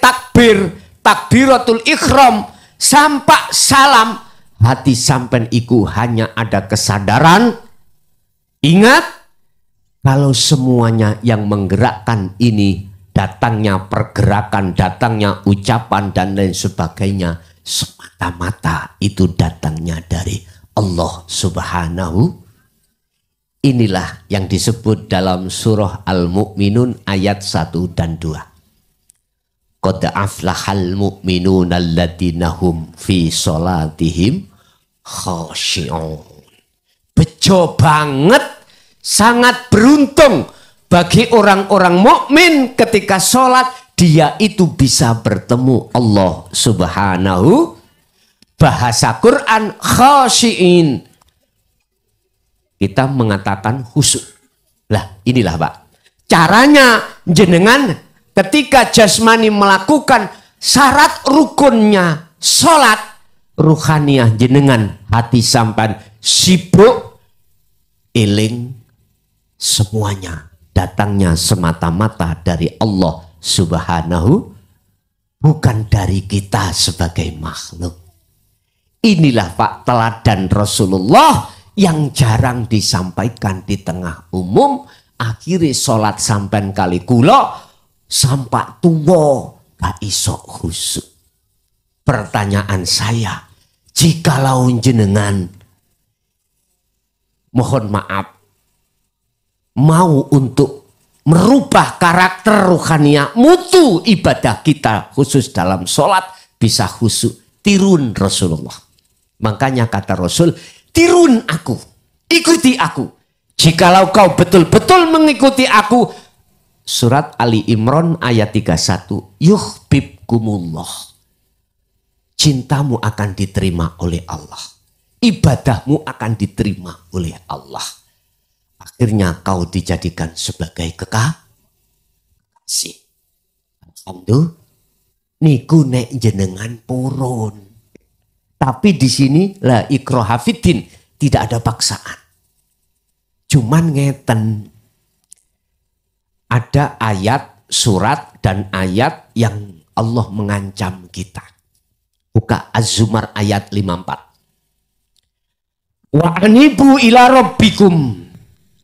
takbiratul ikhram sampai salam, hati sampean iku hanya ada kesadaran. Ingat, kalau semuanya yang menggerakkan ini, datangnya pergerakan, datangnya ucapan dan lain sebagainya, semata-mata itu datangnya dari Allah Subhanahu. Inilah yang disebut dalam surah Al-Mu'minun ayat 1 dan 2. Qad aflahal mu'minun alladzina hum fi sholatihim khashi'un. Bejo banget, sangat beruntung bagi orang-orang mukmin ketika sholat dia itu bisa bertemu Allah Subhanahu. Bahasa Quran khashi'in. Kita mengatakan khusyuk. Lah inilah Pak. Caranya jenengan ketika jasmani melakukan syarat rukunnya sholat, ruhaniah jenengan hati sampan sibuk, eling, semuanya datangnya semata-mata dari Allah Subhanahu, bukan dari kita sebagai makhluk. Inilah Pak teladan Rasulullah yang jarang disampaikan di tengah umum. Akhirnya sholat sampai kali kula sampai tua gak iso khusyuk. Pertanyaan saya, jikalau jenengan mohon maaf mau untuk merubah karakter ruhaniah mutu ibadah kita khusus dalam sholat bisa khusyuk, tirun Rasulullah. Makanya kata Rasul, tirun aku, ikuti aku. Jikalau kau betul-betul mengikuti aku. Surat Ali Imran ayat 31. Yuhbibkumullah. Cintamu akan diterima oleh Allah. Ibadahmu akan diterima oleh Allah. Akhirnya kau dijadikan sebagai kekasih. Alhamdulillah. Niku nek jenengan purun. Tapi di sini la ikraha fiddin, tidak ada paksaan. Cuman ngeten. Ada ayat, surat dan ayat yang Allah mengancam kita. Buka Az-Zumar ayat 54. Wa anibu ila rabbikum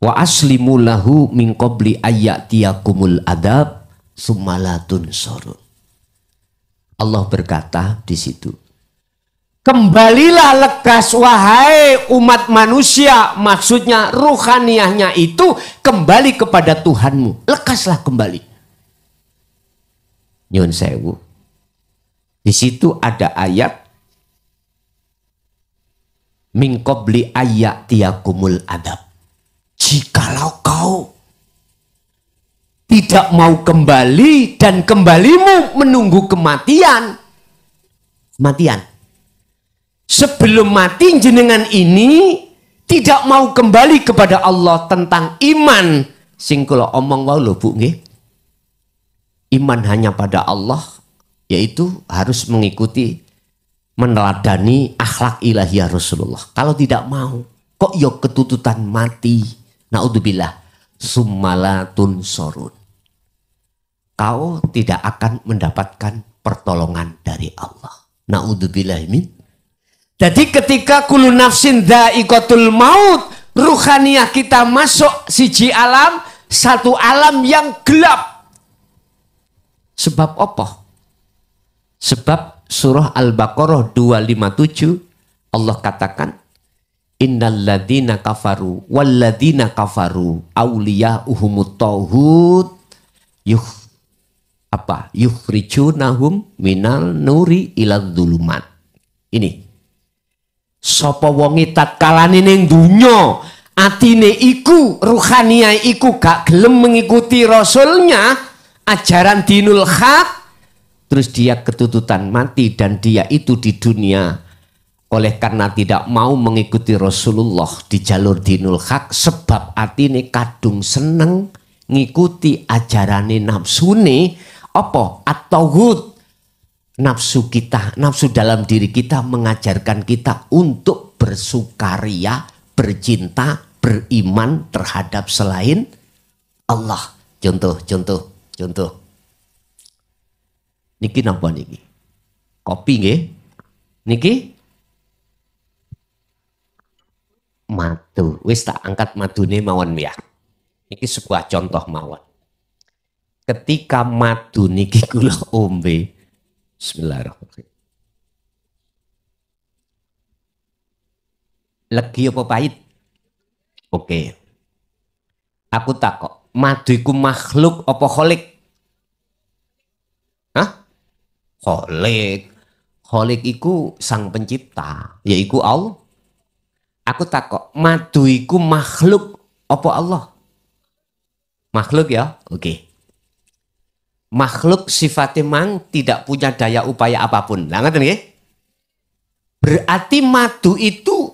wa aslimu lahu min qabli ayyatiyakumul adab tsumma la tunsurun. Allah berkata di situ, kembalilah lekas wahai umat manusia, maksudnya ruhaniahnya itu kembali kepada Tuhanmu. Lekaslah kembali. Nyun sewu. Di situ ada ayat min qabli ayyatiyakumul adab. Jikalau kau tidak mau kembali dan kembalimu menunggu kematian. Kematian. Sebelum mati jenengan ini tidak mau kembali kepada Allah tentang iman. Sing kula omong wae lho Bu nggih. Iman hanya pada Allah, yaitu harus mengikuti meneladani akhlak ilahiyah Rasulullah. Kalau tidak mau, kok yo ketututan mati. Naudzubillah. Summalatun sorun. Kau tidak akan mendapatkan pertolongan dari Allah. Naudzubillah min. Jadi ketika kullu nafsin dha'iqatul maut, ruhaniah kita masuk siji alam, satu alam yang gelap. Sebab apa? Sebab surah Al-Baqarah 257 Allah katakan, innalladzina kafaru walladzina kafaru awliya'uhumut tauhud yukhrijunahum minal nuri ilal dhulumat. Ini sapa wonge tatkalane ning donya atine iku ruhaniah iku gak gelem mengikuti rasulnya, ajaran dinul haq, terus dia ketututan mati dan dia itu di dunia oleh karena tidak mau mengikuti Rasulullah di jalur dinul haq, sebab atine kadung seneng ngikuti ajarane nafsune apa at-tauhid. Nafsu kita, nafsu dalam diri kita mengajarkan kita untuk bersukaria, bercinta, beriman terhadap selain Allah. Contoh. Niki napa niki? Kopi nggih? Niki? Madu. Wis tak angkat madune mawon ya. Niki sebuah contoh mawon. Ketika madu niki kula ombe, bismillahirrahmanirrahim. Legi apa pahit? Oke. Aku takok, madu iku makhluk apa kholik? Hah? Kholik. Kholik iku sang pencipta, yaiku Allah. Aku takok, madu iku makhluk apa Allah? Makhluk ya? Oke. Makhluk sifatnya mang tidak punya daya upaya apapun. Lah ngoten nggih? Berarti madu itu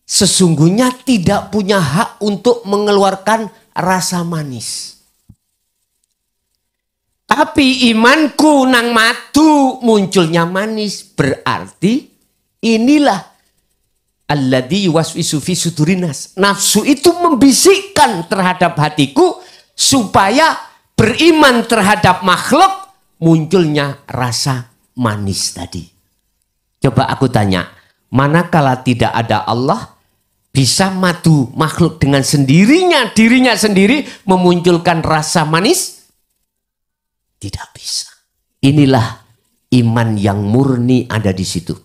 sesungguhnya tidak punya hak untuk mengeluarkan rasa manis. Tapi imanku nang madu munculnya manis. Berarti inilah alladzi yuwaswisu fi sudurinas. Nafsu itu membisikkan terhadap hatiku supaya beriman terhadap makhluk munculnya rasa manis tadi. Coba aku tanya, manakala tidak ada Allah, bisa madu makhluk dengan sendirinya, dirinya sendiri memunculkan rasa manis? Tidak bisa. Inilah iman yang murni ada di situ.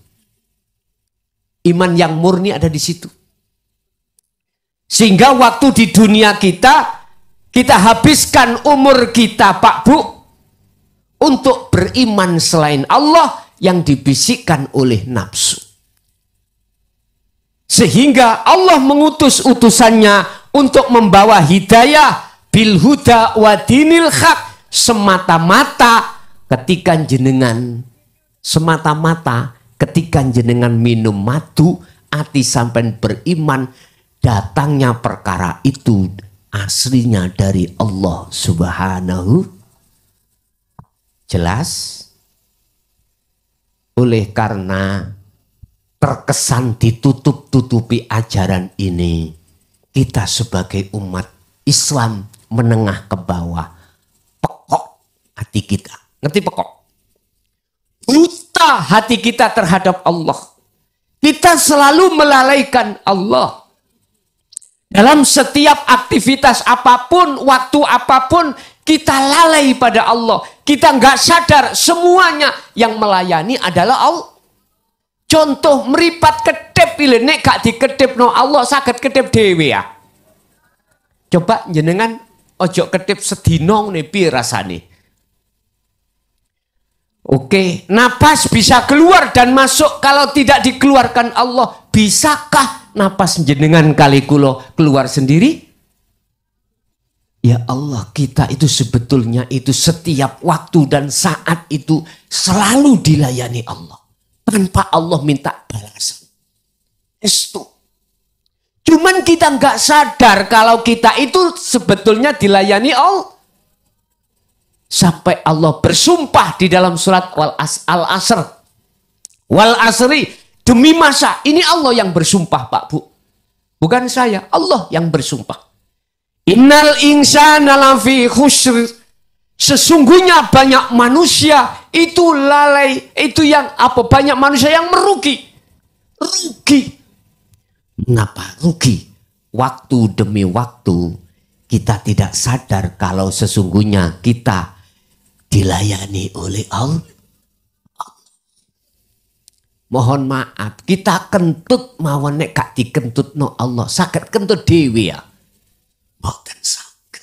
Iman yang murni ada di situ. Sehingga waktu di dunia kita habiskan umur kita, Pak Bu, untuk beriman selain Allah yang dibisikkan oleh nafsu. Sehingga Allah mengutus utusannya untuk membawa hidayah bil huda wa dinil haq, semata-mata ketika jenengan minum madu, ati sampean beriman, datangnya perkara itu aslinya dari Allah Subhanahu. Jelas? Oleh karena terkesan ditutup-tutupi ajaran ini, kita sebagai umat Islam menengah ke bawah, pekok hati kita. Ngerti pekok? Buta hati kita terhadap Allah. Kita selalu melalaikan Allah. Dalam setiap aktivitas apapun, waktu apapun, kita lalai pada Allah. Kita nggak sadar semuanya yang melayani adalah Allah. Contoh meripat kedep pilih nek gak dikedep no Allah saged kedep dewe ya. Coba jenengan ojo kedep sedino nih piye rasane. Oke, napas bisa keluar dan masuk kalau tidak dikeluarkan Allah. Bisakah napas jenengan kali kulo keluar sendiri? Ya Allah, kita itu sebetulnya itu setiap waktu dan saat itu selalu dilayani Allah. Tanpa Allah minta balasan. Itu. Cuman kita nggak sadar kalau kita itu sebetulnya dilayani Allah. Sampai Allah bersumpah di dalam surat Al-Asr. Wal asri, demi masa. Ini Allah yang bersumpah Pak Bu. Bukan saya, Allah yang bersumpah. Innal insana lafi khusr. Sesungguhnya banyak manusia itu lalai. Itu yang apa? Banyak manusia yang merugi. Rugi. Mengapa rugi? Waktu demi waktu kita tidak sadar kalau sesungguhnya kita dilayani oleh Allah. Mohon maaf, kita kentut mawon nek gak dikentut no Allah, saged kentut dhewe ya. Mboten saged.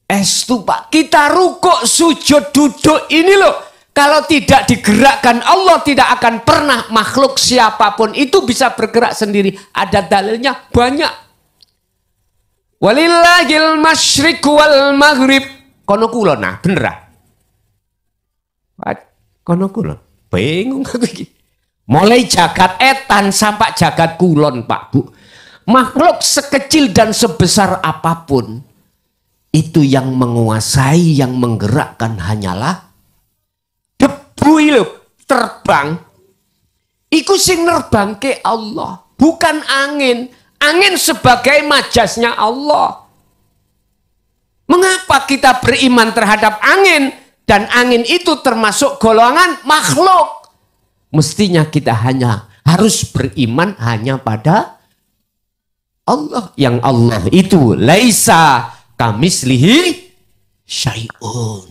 Estu Pak, kita rukuk, sujud, duduk ini loh. Kalau tidak digerakkan Allah, tidak akan pernah makhluk siapapun itu bisa bergerak sendiri. Ada dalilnya banyak. Walillahil masyriq wal maghrib. Kono kulon, nah bener. Kono kulon. Bingung aku iki. Mulai jagat etan sampai jagat kulon Pak Bu. Makhluk sekecil dan sebesar apapun, itu yang menguasai, yang menggerakkan hanyalah debu itu terbang. Iku sing nerbangke Allah, bukan angin. Angin sebagai majasnya Allah. Mengapa kita beriman terhadap angin dan angin itu termasuk golongan makhluk? Mestinya kita hanya harus beriman hanya pada Allah. Yang Allah itu laisa kamislihi syai'un.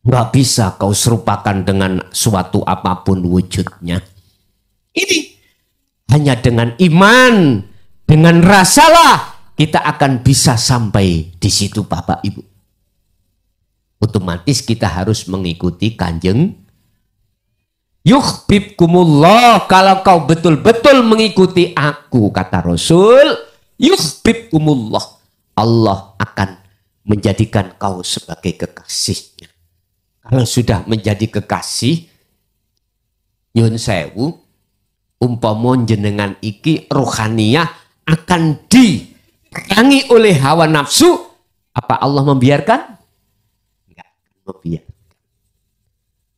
Nggak bisa kau serupakan dengan suatu apapun wujudnya. Ini hanya dengan iman, dengan rasalah kita akan bisa sampai di situ Bapak Ibu. Otomatis kita harus mengikuti Kanjeng. Yuhibbukumullah, kalau kau betul-betul mengikuti aku, kata Rasul, yuhibbukumullah, Allah akan menjadikan kau sebagai kekasihnya. Kalau sudah menjadi kekasih, nyun sewu, umpama jenengan iki rohaniyah akan diperangi oleh hawa nafsu, apa Allah membiarkan? Enggak membiarkan.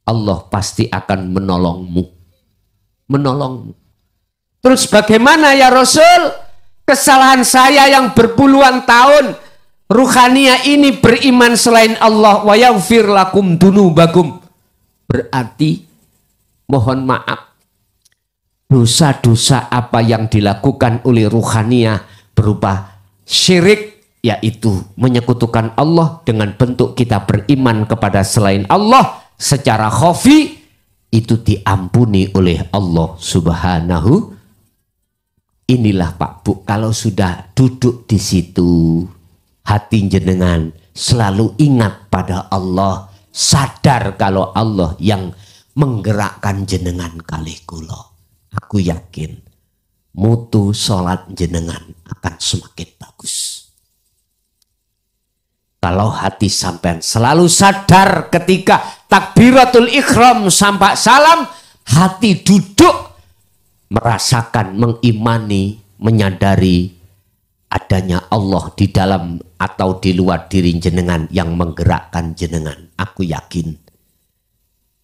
Allah pasti akan menolongmu. Menolongmu. Terus bagaimana ya Rasul? Kesalahan saya yang berpuluhan tahun, ruhaniyah ini beriman selain Allah, wa yaghfir lakum dunubakum. Berarti mohon maaf, dosa-dosa apa yang dilakukan oleh ruhaniyah berupa syirik, yaitu menyekutukan Allah dengan bentuk kita beriman kepada selain Allah secara khafi, itu diampuni oleh Allah Subhanahu. Inilah Pak Bu, kalau sudah duduk di situ, hati jenengan selalu ingat pada Allah, sadar kalau Allah yang menggerakkan jenengan kalih kula. Aku yakin mutu sholat jenengan akan semakin bagus. Kalau hati sampean selalu sadar ketika takbiratul ihram sampai salam, hati duduk merasakan, mengimani, menyadari adanya Allah di dalam atau di luar diri jenengan yang menggerakkan jenengan. Aku yakin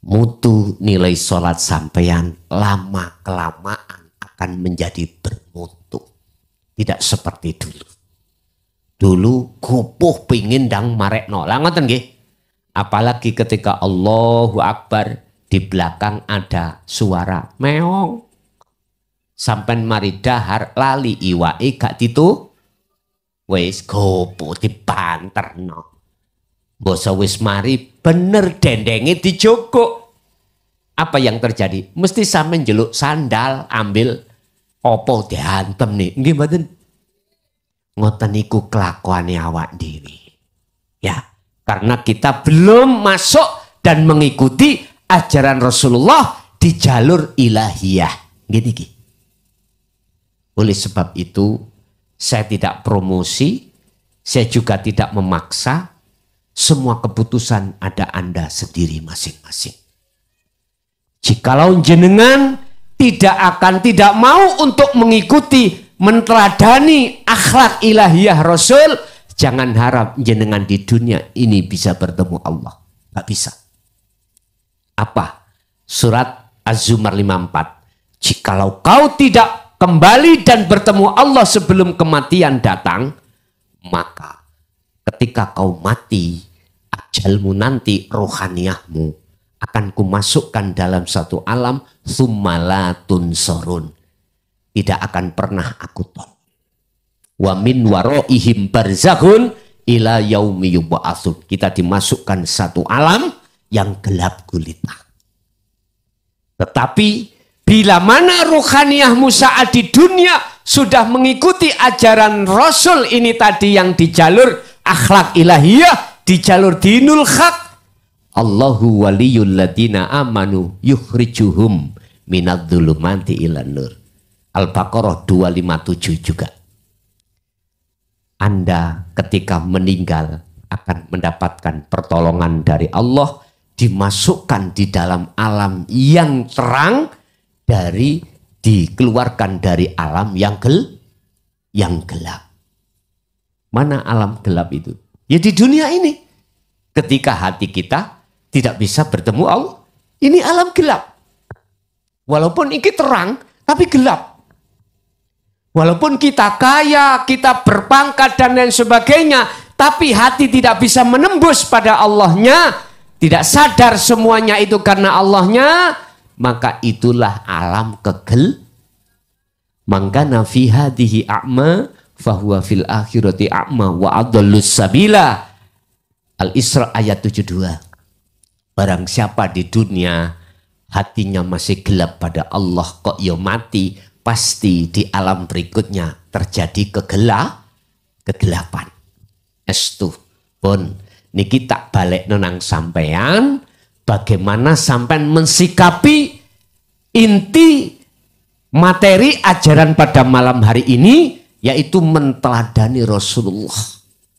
mutu nilai sholat sampean lama kelamaan akan menjadi bermutu. Tidak seperti dulu. Dulu kupuh pingin dang marekno. Lah ngoten nggih. Apalagi ketika Allahu Akbar, di belakang ada suara meong. Sampai mari dahar lali iwake gak titu. Wis gopo dibanterno. Bosa wis mari bener dendenge dijogok. Apa yang terjadi? Mesti sampean njeluk sandal, ambil opo diantem nih. Nggih mboten? Ngoten niku kelakuane awak dhewe. Ya, karena kita belum masuk dan mengikuti ajaran Rasulullah di jalur ilahiyah. Gini. Oleh sebab itu, saya tidak promosi, saya juga tidak memaksa. Semua keputusan ada Anda sendiri masing-masing. Jikalau jenengan tidak mau untuk mengikuti, menteladani akhlak ilahiyah Rasul, jangan harap jenengan di dunia ini bisa bertemu Allah. Gak bisa. Apa? Surat Az-Zumar 54. Jikalau kau tidak kembali dan bertemu Allah sebelum kematian datang, maka ketika kau mati, ajalmu nanti, rohaniyahmu akan kumasukkan dalam satu alam, tsummalatun sorun. Tidak akan pernah aku tolong. Wa min waraihim barzakhun ila yaumi yub'atsun. Kita dimasukkan satu alam yang gelap gulita. Tetapi bila mana ruhaniyahmu saat di dunia sudah mengikuti ajaran Rasul ini tadi yang di jalur akhlak ilahiyah, di jalur dinul haq, Allahu waliyul ladina amanu yukhrijuhum minadh-dhulumati ilan nur. Al-Baqarah 257 juga. Anda ketika meninggal akan mendapatkan pertolongan dari Allah, dimasukkan di dalam alam yang terang, dari dikeluarkan dari alam yang gelap. Mana alam gelap itu? Ya di dunia ini. Ketika hati kita tidak bisa bertemu Allah, ini alam gelap. Walaupun ini terang, tapi gelap. Walaupun kita kaya, kita berpangkat dan lain sebagainya, tapi hati tidak bisa menembus pada Allahnya, tidak sadar semuanya itu karena Allahnya, maka itulah alam kegel. Mangkana fi hadhihi a'ma fahuwa fil akhirati a'ma wa adallus sabila. Al-Isra ayat 72. Barang siapa di dunia hatinya masih gelap pada Allah kok ya mati, pasti di alam berikutnya terjadi kegelapan. Estu pun niki tak balik nang sampean, bagaimana sampean mensikapi inti materi ajaran pada malam hari ini, yaitu menteladani Rasulullah.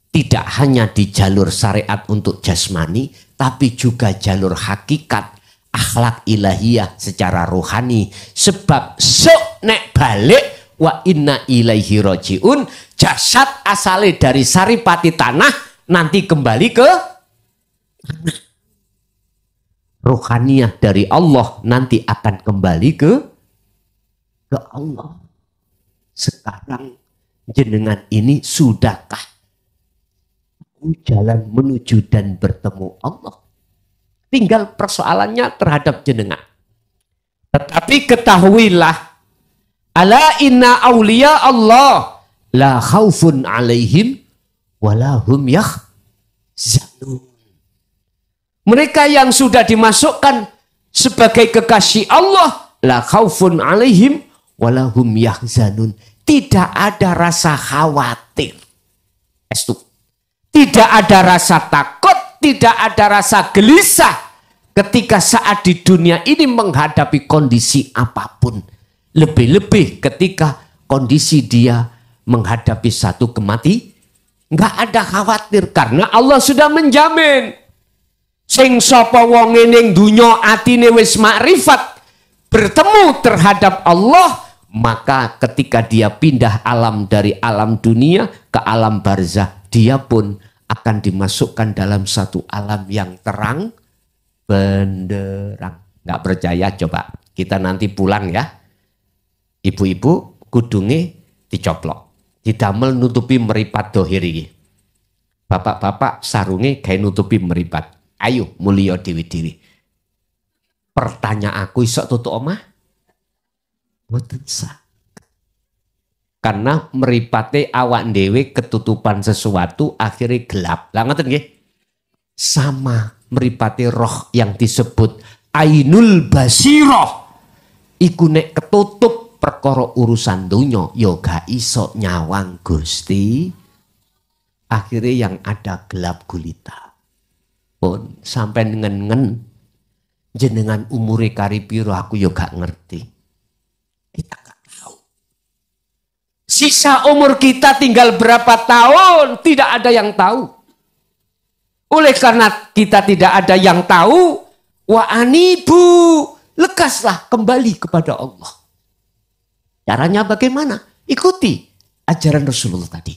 Tidak hanya di jalur syariat untuk jasmani, tapi juga jalur hakikat, akhlak ilahiyah secara rohani. Sebab sok nek balik wa inna ilaihi rojiun, jasad asale dari saripati tanah, nanti kembali ke tanah. Rohaniyah dari Allah nanti akan kembali ke Allah. Sekarang jenengan ini sudahkah jalan menuju dan bertemu Allah? Tinggal persoalannya terhadap jenengan. Tetapi ketahuilah, ala inna awliya Allah la khaufun alaihim walahum yahzanun. Mereka yang sudah dimasukkan sebagai kekasih Allah, la khaufun alaihim walahum yahzanun. Tidak ada rasa khawatir. Tidak ada rasa takut, tidak ada rasa gelisah ketika saat di dunia ini menghadapi kondisi apapun. Lebih-lebih ketika kondisi dia menghadapi satu kematian. Nggak ada khawatir karena Allah sudah menjamin. Sing sapa wong ning dunya atine wis makrifat bertemu terhadap Allah, maka ketika dia pindah alam dari alam dunia ke alam barzah, dia pun akan dimasukkan dalam satu alam yang terang benderang. Nggak percaya coba kita nanti pulang ya, ibu-ibu kudunge dicoplok, didamel nutupi meripat dohiri, bapak-bapak sarunge gawe nutupi meripat. Ayo mulia dewi-dewi. Pertanyaan aku isok tutup omah? Mboten sah. Karena meripate awak dewe ketutupan sesuatu akhirnya gelap. Lah ngoten nggih. Sama meripate roh yang disebut ainul basirah. Iku nek ketutup perkara urusan donya ya gak iso nyawang Gusti. Akhirnya yang ada gelap gulita. Pun sampai ngen jenengan umure kari piro aku yo gak ngerti. Kita gak tahu. Sisa umur kita tinggal berapa tahun, tidak ada yang tahu. Oleh karena kita tidak ada yang tahu, wa anibu, lekaslah kembali kepada Allah. Caranya bagaimana? Ikuti ajaran Rasulullah tadi.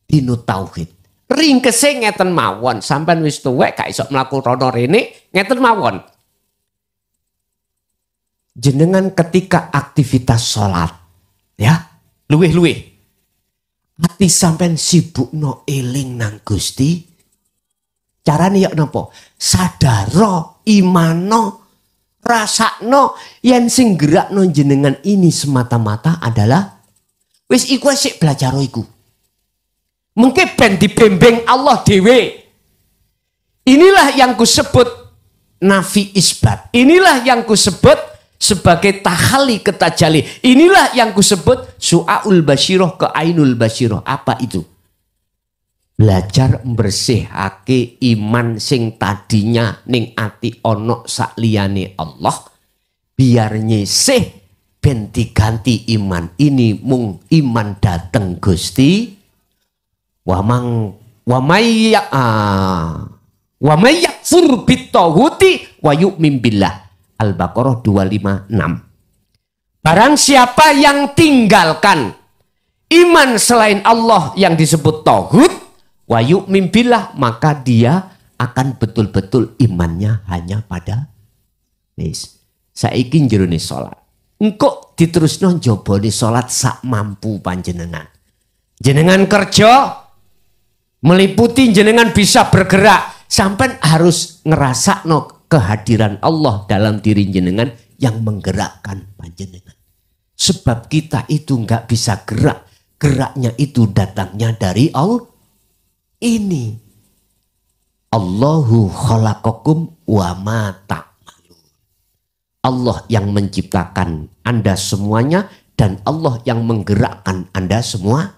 Dinu tauhid. Ringkese ngeten mawon, sampean wis tuwek gak iso mlaku rono rene, ngeten mawon. Jenengan ketika aktivitas sholat, ya, luwih-luwih. Ati sampean sibukno eling nang Gusti. Carane ya napa? Sadaro, imano, rasakno yen sing gerakno jenengan ini semata-mata adalah wis iku sik belajar iku. Mungkin ben dibembeng Allah dewe. Inilah yang kusebut nafi isbat. Inilah yang kusebut sebagai tahali ketajali. Inilah yang kusebut su'aul basyirah ke ainul basyirah. Apa itu? Belajar membersihake iman sing tadinya ning ati ono sakliyane Allah. Biar nyisih ben diganti iman ini mung iman dateng Gusti. Wa may yakfur bitaghuti wa yu'min billah. Al-Baqarah 256. Barang siapa yang tinggalkan iman selain Allah yang disebut tauhid wa yu'min billah, maka dia akan betul-betul imannya hanya pada saiki jerone salat. Engko diterusno njobone salat sak mampu panjenengan. Jenengan kerja meliputi jenengan bisa bergerak, sampai harus ngerasakno kehadiran Allah dalam diri jenengan yang menggerakkan panjenengan. Sebab kita itu nggak bisa gerak, geraknya itu datangnya dari Allah. Ini Allahu khalaqakum wa ma ta'malun. Allah yang menciptakan Anda semuanya dan Allah yang menggerakkan Anda semua.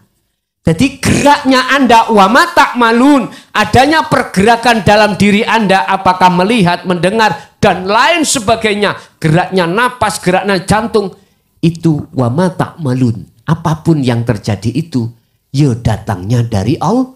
Jadi geraknya Anda wa ma ta'malun, adanya pergerakan dalam diri Anda, apakah melihat, mendengar dan lain sebagainya, geraknya napas, geraknya jantung, itu wa ma ta'malun. Apapun yang terjadi itu ya datangnya dari Allah.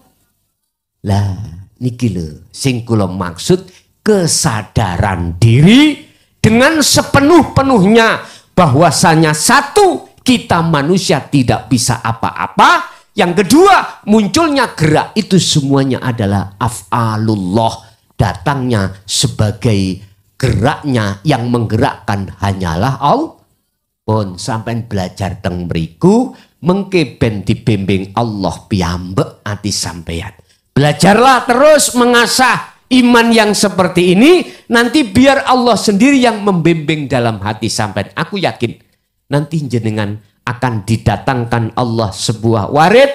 Lah niki lho sing kula maksud, kesadaran diri dengan sepenuh-penuhnya bahwasanya satu, kita manusia tidak bisa apa-apa. Yang kedua, munculnya gerak itu semuanya adalah af'alullah. Datangnya sebagai geraknya yang menggerakkan hanyalah Allah. Pun sampai belajar teng mriku mengke ben dibimbing Allah piyambek ati sampeyan. Belajarlah terus mengasah iman yang seperti ini, nanti biar Allah sendiri yang membimbing dalam hati sampeyan. Aku yakin nanti jenengan akan didatangkan Allah sebuah warid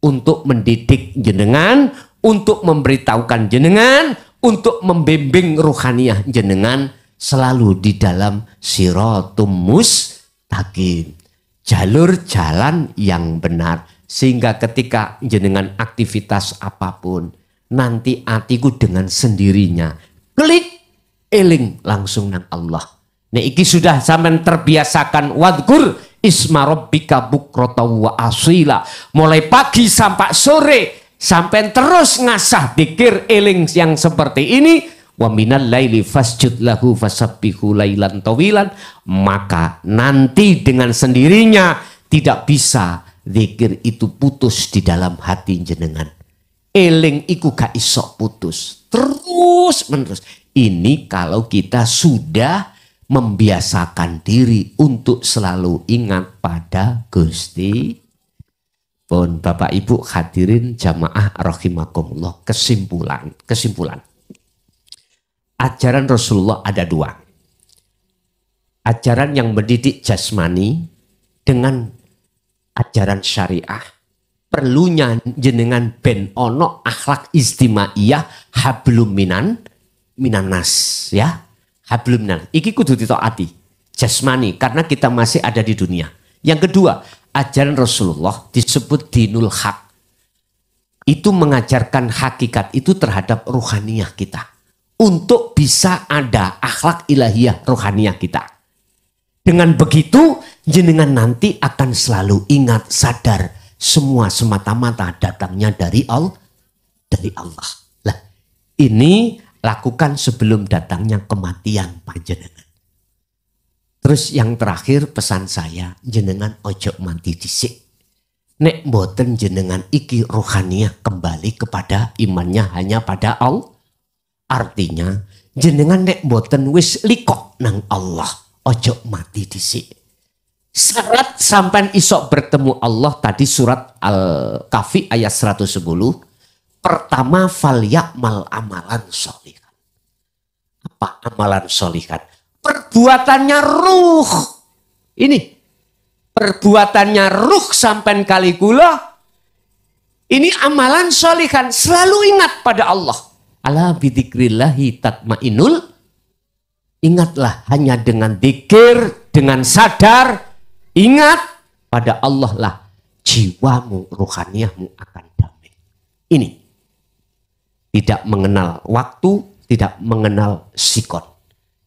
untuk mendidik jenengan, untuk memberitahukan jenengan, untuk membimbing ruhaniyah jenengan selalu di dalam siratum mustaqim, jalur jalan yang benar, sehingga ketika jenengan aktivitas apapun nanti atiku dengan sendirinya klik eling langsung nang Allah. Nah iki sudah sampean terbiasakan wadkur isma rabbika bukrata wa asila. Mulai pagi sampai sore sampai terus ngasah dikir eling yang seperti ini. Wa minal laili fasjud lahu fasabbihu lailan tawilan. Maka nanti dengan sendirinya tidak bisa zikir itu putus di dalam hati jenengan. Eling iku gak iso putus. Terus menerus. Ini kalau kita sudah membiasakan diri untuk selalu ingat pada Gusti. Pun Bapak Ibu hadirin jamaah rahimakumullah, kesimpulan. Ajaran Rasulullah ada dua. Ajaran yang mendidik jasmani dengan ajaran syariah. Perlunya jenengan ben ono akhlak istimaiyah hablum minanas ya. Hablum minan. Iki kudu ditaati jasmani karena kita masih ada di dunia. Yang kedua, ajaran Rasulullah disebut dinul haq. Itu mengajarkan hakikat itu terhadap ruhaniyah kita. Untuk bisa ada akhlak ilahiyah ruhaniyah kita. Dengan begitu, jenengan nanti akan selalu ingat, sadar, semua semata-mata datangnya dari Allah. Lah, ini lakukan sebelum datangnya kematian panjenengan. Terus yang terakhir pesan saya, jenengan ojo mati dhisik. Nek mboten jenengan iki rohaniyah kembali kepada imannya hanya pada Allah. Artinya jenengan nek mboten wis likok nang Allah, ojo mati dhisik. Syarat sampai isok bertemu Allah tadi surat Al-Kahfi ayat 110. Pertama, falyamal amalan sholihan. Apa amalan sholihan? Perbuatannya ruh. Ini perbuatannya ruh sampai kali kula. Ini amalan sholihan. Selalu ingat pada Allah. Ala bidzikrillahi tatmainul. Ingatlah hanya dengan zikir, dengan sadar. Ingat pada Allah lah jiwamu, ruhaniyahmu akan damai. Ini. Tidak mengenal waktu, tidak mengenal sikon.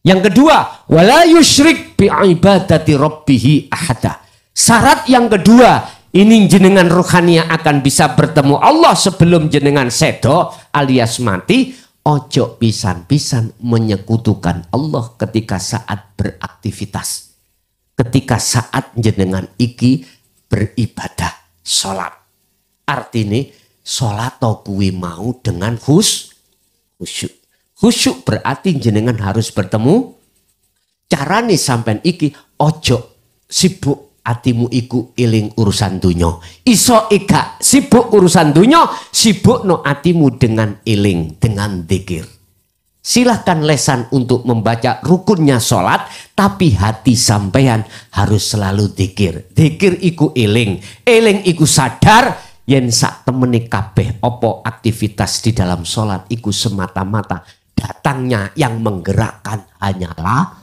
Yang kedua, wala yusyrik bi ibadati rabbih ahada. Syarat yang kedua, ini jenengan ruhaniyah akan bisa bertemu Allah sebelum jenengan sedo alias mati. Ojo pisan-pisan menyekutukan Allah ketika saat beraktivitas. Ketika saat jenengan iki beribadah, sholat. Artinya sholat kuwi mau dengan khusyuk. Khusyuk berarti jenengan harus bertemu. Carane sampean iki ojo sibuk atimu iku eling urusan dunya. Iso ika sibuk urusan dunya, sibuk no atimu dengan eling, dengan dzikir. Silahkan lesan untuk membaca rukunnya sholat, tapi hati sampean harus selalu dzikir. Dzikir iku eling, eling iku sadar. Yen sak temeni kabeh opo aktivitas di dalam sholat iku semata-mata datangnya yang menggerakkan hanyalah.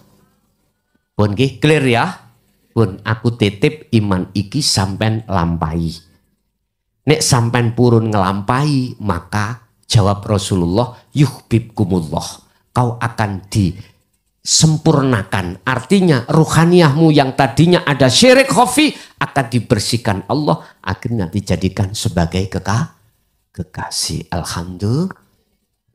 Pun nggih clear ya. Pun aku titip iman iki sampean lampahi. Nek sampean purun ngelampai, maka jawab Rasulullah, yuhibbukumullah. Kau akan disempurnakan. Artinya ruhaniyahmu yang tadinya ada syirik khafi akan dibersihkan Allah, akhirnya dijadikan sebagai kekasih. Alhamdulillah.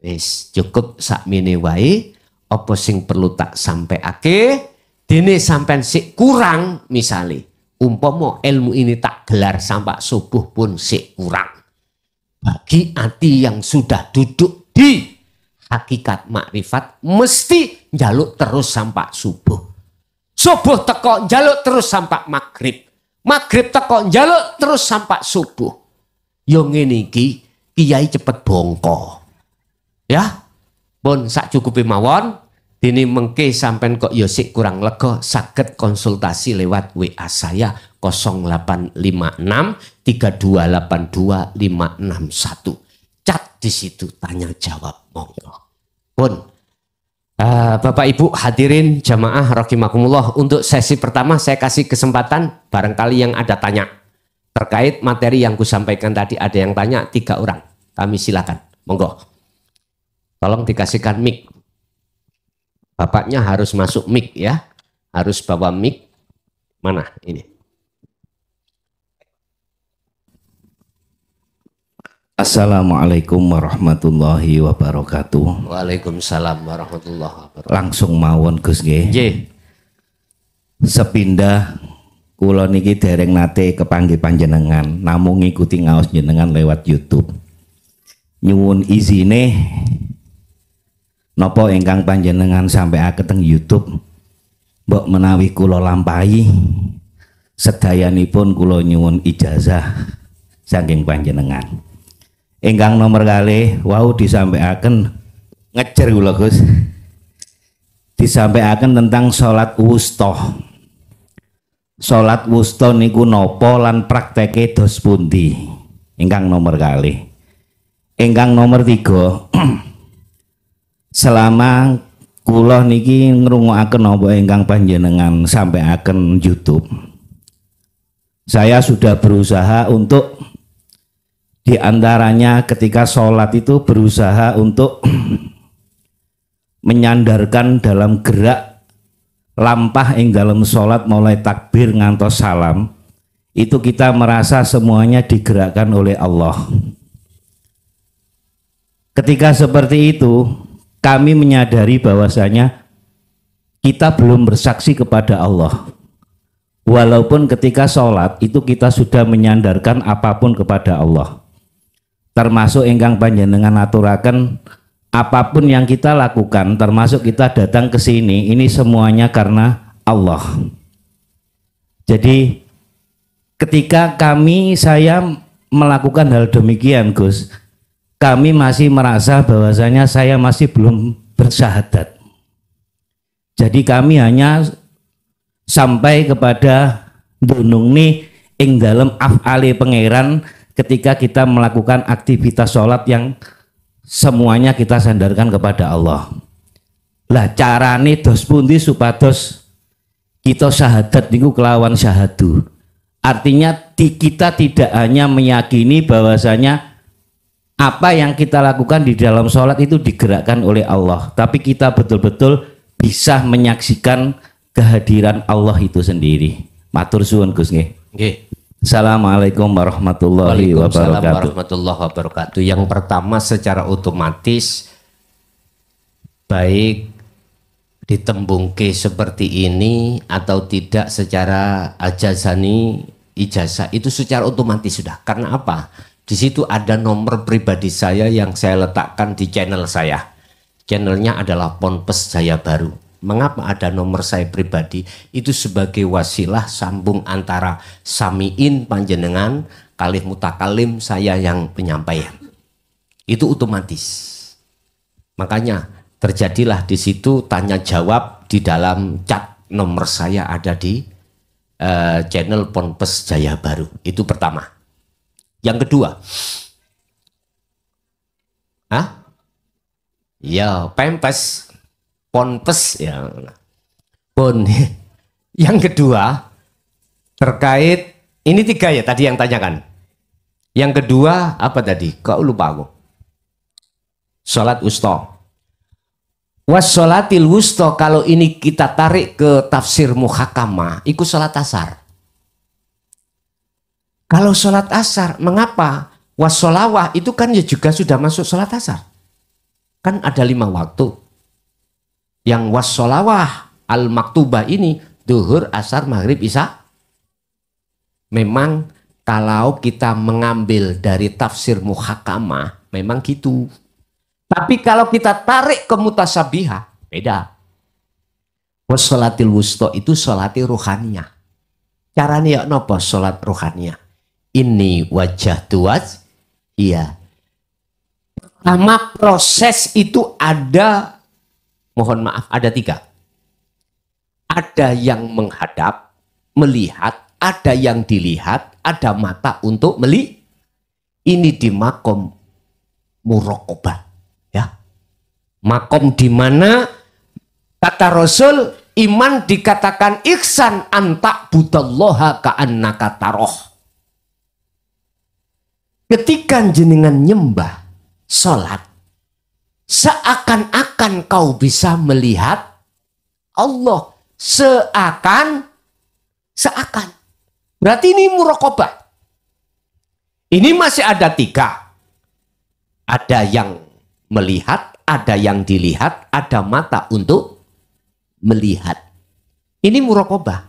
Wis cukup sakmene wae. Apa sing perlu tak sampeake? Dene sampean sik kurang misale. Umpama ilmu ini tak gelar sampai subuh pun sik kurang. Bagi hati yang sudah duduk di hakikat makrifat mesti njaluk terus sampai subuh. Subuh teko njaluk terus sampai maghrib. Maghrib teko njaluk terus sampai subuh. Yo ngene iki kiai cepet bongko. Ya. Pun sak cukupe mawon. Dini mengke sampean kok yo sik kurang lega, saged konsultasi lewat WA saya 0856 3282 561. Cat di situ tanya jawab monggo. Pun Bapak Ibu hadirin jamaah rahimakumullah, untuk sesi pertama saya kasih kesempatan barangkali yang ada tanya terkait materi yang kusampaikan tadi. Ada yang tanya 3 orang. Kami silakan. Monggo. Tolong dikasihkan mic. Bapaknya harus masuk mic ya. Harus bawa mic. Mana ini? Assalamualaikum warahmatullahi wabarakatuh. Waalaikumsalam warahmatullahi wabarakatuh. Langsung mawon Gus nggih. Nggih. Sepindah kula niki dereng nate kepanggih panjenengan, namung ngikuti ngaos jenengan lewat YouTube. Nyuwun izine napa ingkang panjenengan sampaiake teng YouTube mbok menawi kula lampahi sedayanipun kula nyuwun ijazah saking panjenengan. Ingkang nomor kalih wau disampaikan ngejer kula Gus. Disampaikan tentang salat wusta. Salat wusta niku napa lan prakteke dos pundi? Ingkang nomor kalih. Ingkang nomor 3 selama kula niki ngrungokaken napa ingkang panjenengan sampaiaken YouTube, saya sudah berusaha untuk diantaranya ketika sholat itu berusaha untuk menyandarkan dalam gerak lampah ing dalam sholat mulai takbir ngantos salam itu kita merasa semuanya digerakkan oleh Allah. Ketika seperti itu kami menyadari bahwasanya kita belum bersaksi kepada Allah. Walaupun ketika sholat itu kita sudah menyandarkan apapun kepada Allah. Termasuk ingkang panjenengan aturaken apapun yang kita lakukan, termasuk kita datang ke sini, ini semuanya karena Allah. Jadi ketika saya melakukan hal demikian Gus, kami masih merasa bahwasanya saya masih belum bersyahadat. Jadi kami hanya sampai kepada dunungni ing dalam af'ali pangeran ketika kita melakukan aktivitas sholat yang semuanya kita sandarkan kepada Allah. Lah carane dos pundi supados kita syahadat niku kelawan syahadu. Artinya kita tidak hanya meyakini bahwasanya apa yang kita lakukan di dalam sholat itu digerakkan oleh Allah, tapi kita betul-betul bisa menyaksikan kehadiran Allah itu sendiri. Matur suwun Gus nggih. Nggih. Assalamualaikum warahmatullahi wabarakatuh. Warahmatullahi wabarakatuh. Yang pertama secara otomatis baik ditembungke seperti ini atau tidak secara ajazani ijazah itu secara otomatis sudah. Karena apa? Di situ ada nomor pribadi saya yang saya letakkan di channel saya. Channelnya adalah Ponpes Jaya Baru. Mengapa ada nomor saya pribadi? Itu sebagai wasilah sambung antara samiin panjenengan kalih mutakalim saya yang penyampaian. Itu otomatis. Makanya terjadilah di situ tanya jawab di dalam chat nomor saya ada di channel Ponpes Jaya Baru. Itu pertama. Yang kedua, ya Pempes, Ponpes ya. Pon. Yang kedua terkait ini 3 ya tadi yang tanyakan. Yang kedua apa tadi? Kok lupa aku? Sholat wusta. Wassolatil wusta, kalau ini kita tarik ke tafsir muhakamah, ikut sholat asar. Kalau sholat asar, mengapa? Wassolawah itu kan ya juga sudah masuk sholat asar. Kan ada 5 waktu. Yang wassolawah al-maktubah ini, duhur, asar, maghrib, isya. Memang kalau kita mengambil dari tafsir muhakamah, memang gitu. Tapi kalau kita tarik ke mutasabihah, beda. Wassolatil wusta itu sholati ruhaniyah. Caranya ya nopo sholat ruhaniyah. Ini wajah tuas, iya. Pertama proses itu ada, mohon maaf, ada 3. Ada yang menghadap, melihat, ada yang dilihat, ada mata untuk melihat. Ini di makom muraqabah. Makom di mana kata Rasul iman dikatakan ihsan anta budallaha ka'annaka taroh. Ketika jenengan nyembah salat, seakan-akan kau bisa melihat Allah, seakan. Berarti ini muraqabah. Ini masih ada 3. Ada yang melihat, ada yang dilihat, ada mata untuk melihat. Ini muraqabah.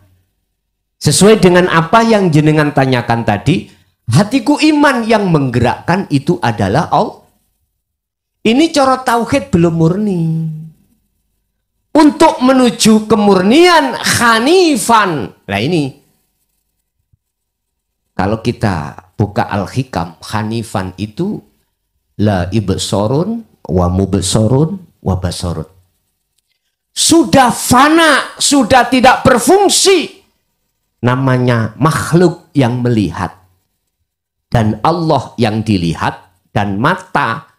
Sesuai dengan apa yang jenengan tanyakan tadi, hatiku iman yang menggerakkan itu adalah Allah. Ini cara tauhid belum murni. Untuk menuju kemurnian hanifan. Nah ini. Kalau kita buka Al-Hikam, hanifan itu la ibsorun wa mubsorun wa basarun. Sudah fana, sudah tidak berfungsi. Namanya makhluk yang melihat. Dan Allah yang dilihat. Dan mata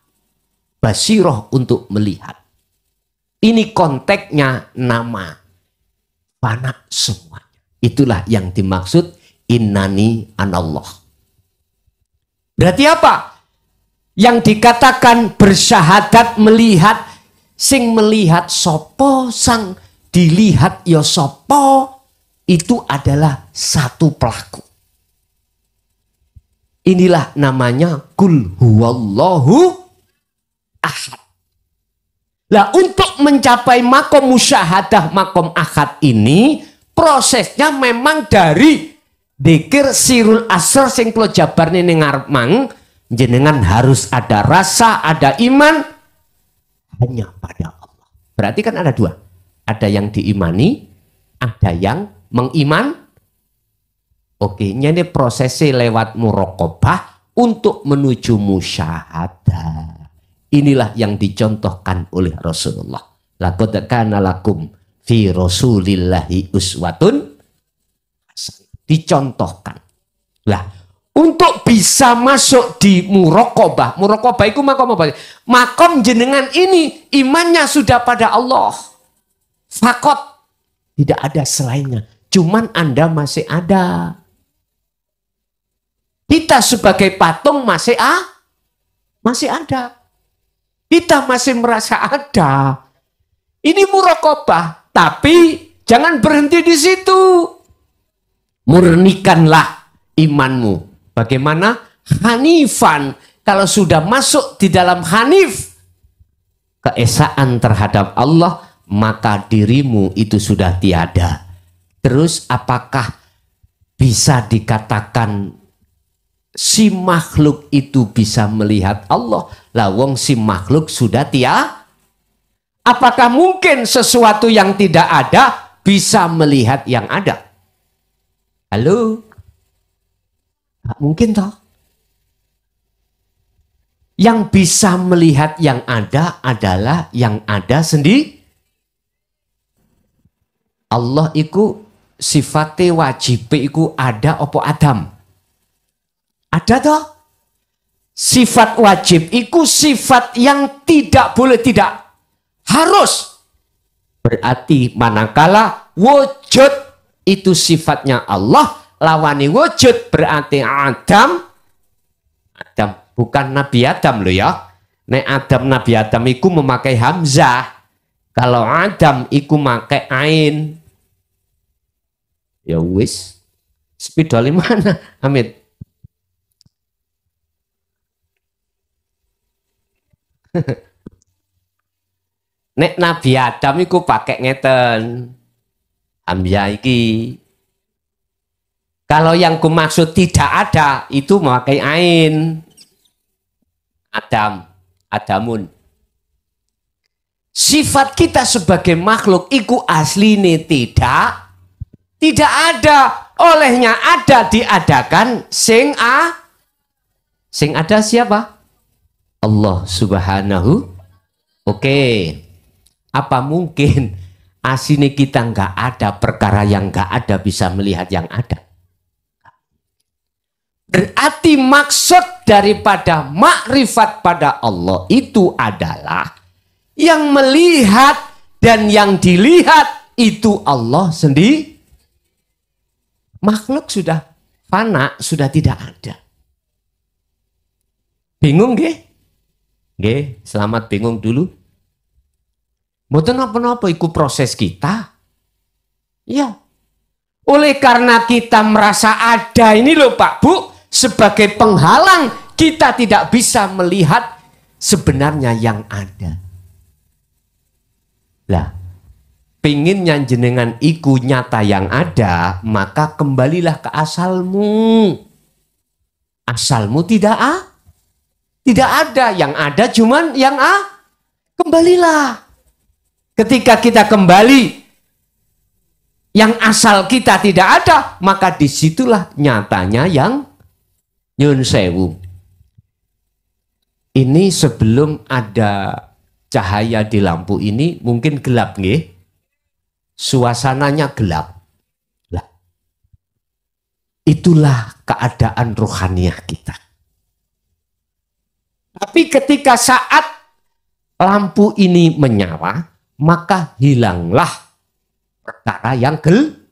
basiroh untuk melihat. Ini konteksnya nama. Fana semuanya. Itulah yang dimaksud innani anallah. Berarti apa? Yang dikatakan bersyahadat melihat, sing melihat sopo, sang dilihat ya sopo, itu adalah satu pelaku. Inilah namanya kul huwallahu ahad. Lah untuk mencapai makom musyahadah, makom ahad ini, prosesnya memang dari dzikir sirul asr sing kula jabarne ning ngarep mang. Jenengan harus ada rasa, ada iman hanya pada Allah. Berarti kan ada 2. Ada yang diimani, ada yang mengiman. Oke, ini prosesnya lewat muraqabah untuk menuju musyahadah. Inilah yang dicontohkan oleh Rasulullah. Laqad kana lakum fi Rasulillahi uswatun. Dicontohkan. Lah, untuk bisa masuk di muraqabah. Muraqabah itu makom apa? Makom jenengan ini imannya sudah pada Allah. Fakot. Tidak ada selainnya. Cuman Anda masih ada. Kita sebagai patung masih ada. Kita masih merasa ada. Ini muraqabah. Tapi jangan berhenti di situ. Murnikanlah imanmu. Bagaimana? Hanifan. Kalau sudah masuk di dalam hanif, keesaan terhadap Allah, maka dirimu itu sudah tiada. Terus apakah bisa dikatakan si makhluk itu bisa melihat Allah? Lah wong si makhluk sudah tiada. Apakah mungkin sesuatu yang tidak ada bisa melihat yang ada? Halo? Mungkin toh. Yang bisa melihat yang ada adalah yang ada sendiri. Allah iku sifatnya wajib iku ada opo Adam. Ada toh? Sifat wajib iku sifat yang tidak boleh tidak. Harus. Berarti manakala wujud itu sifatnya Allah, lawani wujud berarti Adam, bukan Nabi Adam loh ya. Nek Adam Nabi Adam iku memakai hamzah. Kalau Adam iku memakai ain. Ya wis. Spidol mana Amit? Nek Nabi Adam iku pakai ngeten. Hamzah iki. Kalau yang ku maksud tidak ada itu memakai ain. Adamun. Sifat kita sebagai makhluk iku asline tidak ada. Olehnya ada diadakan sing ada siapa? Allah Subhanahu. Oke. Apa mungkin asline kita nggak ada perkara yang nggak ada bisa melihat yang ada? Berarti maksud daripada makrifat pada Allah itu adalah yang melihat dan yang dilihat itu Allah sendiri. Makhluk sudah fana, sudah tidak ada. Bingung nggih? Nggih, selamat bingung dulu. Mboten apa-apa iku proses kita. Ya. Oleh karena kita merasa ada ini loh Pak Bu, sebagai penghalang kita tidak bisa melihat sebenarnya yang ada. Lah, pinginnya jenengan iku nyata yang ada, maka kembalilah ke asalmu. Asalmu tidak ada, yang ada cuman yang kembalilah. Ketika kita kembali, yang asal kita tidak ada, maka disitulah nyatanya yang nyun sewu. Ini sebelum ada cahaya di lampu ini mungkin gelap nggih. Suasananya gelap. Lah. Itulah keadaan rohaniah kita. Tapi ketika saat lampu ini menyala, maka hilanglah perkara yang gelap.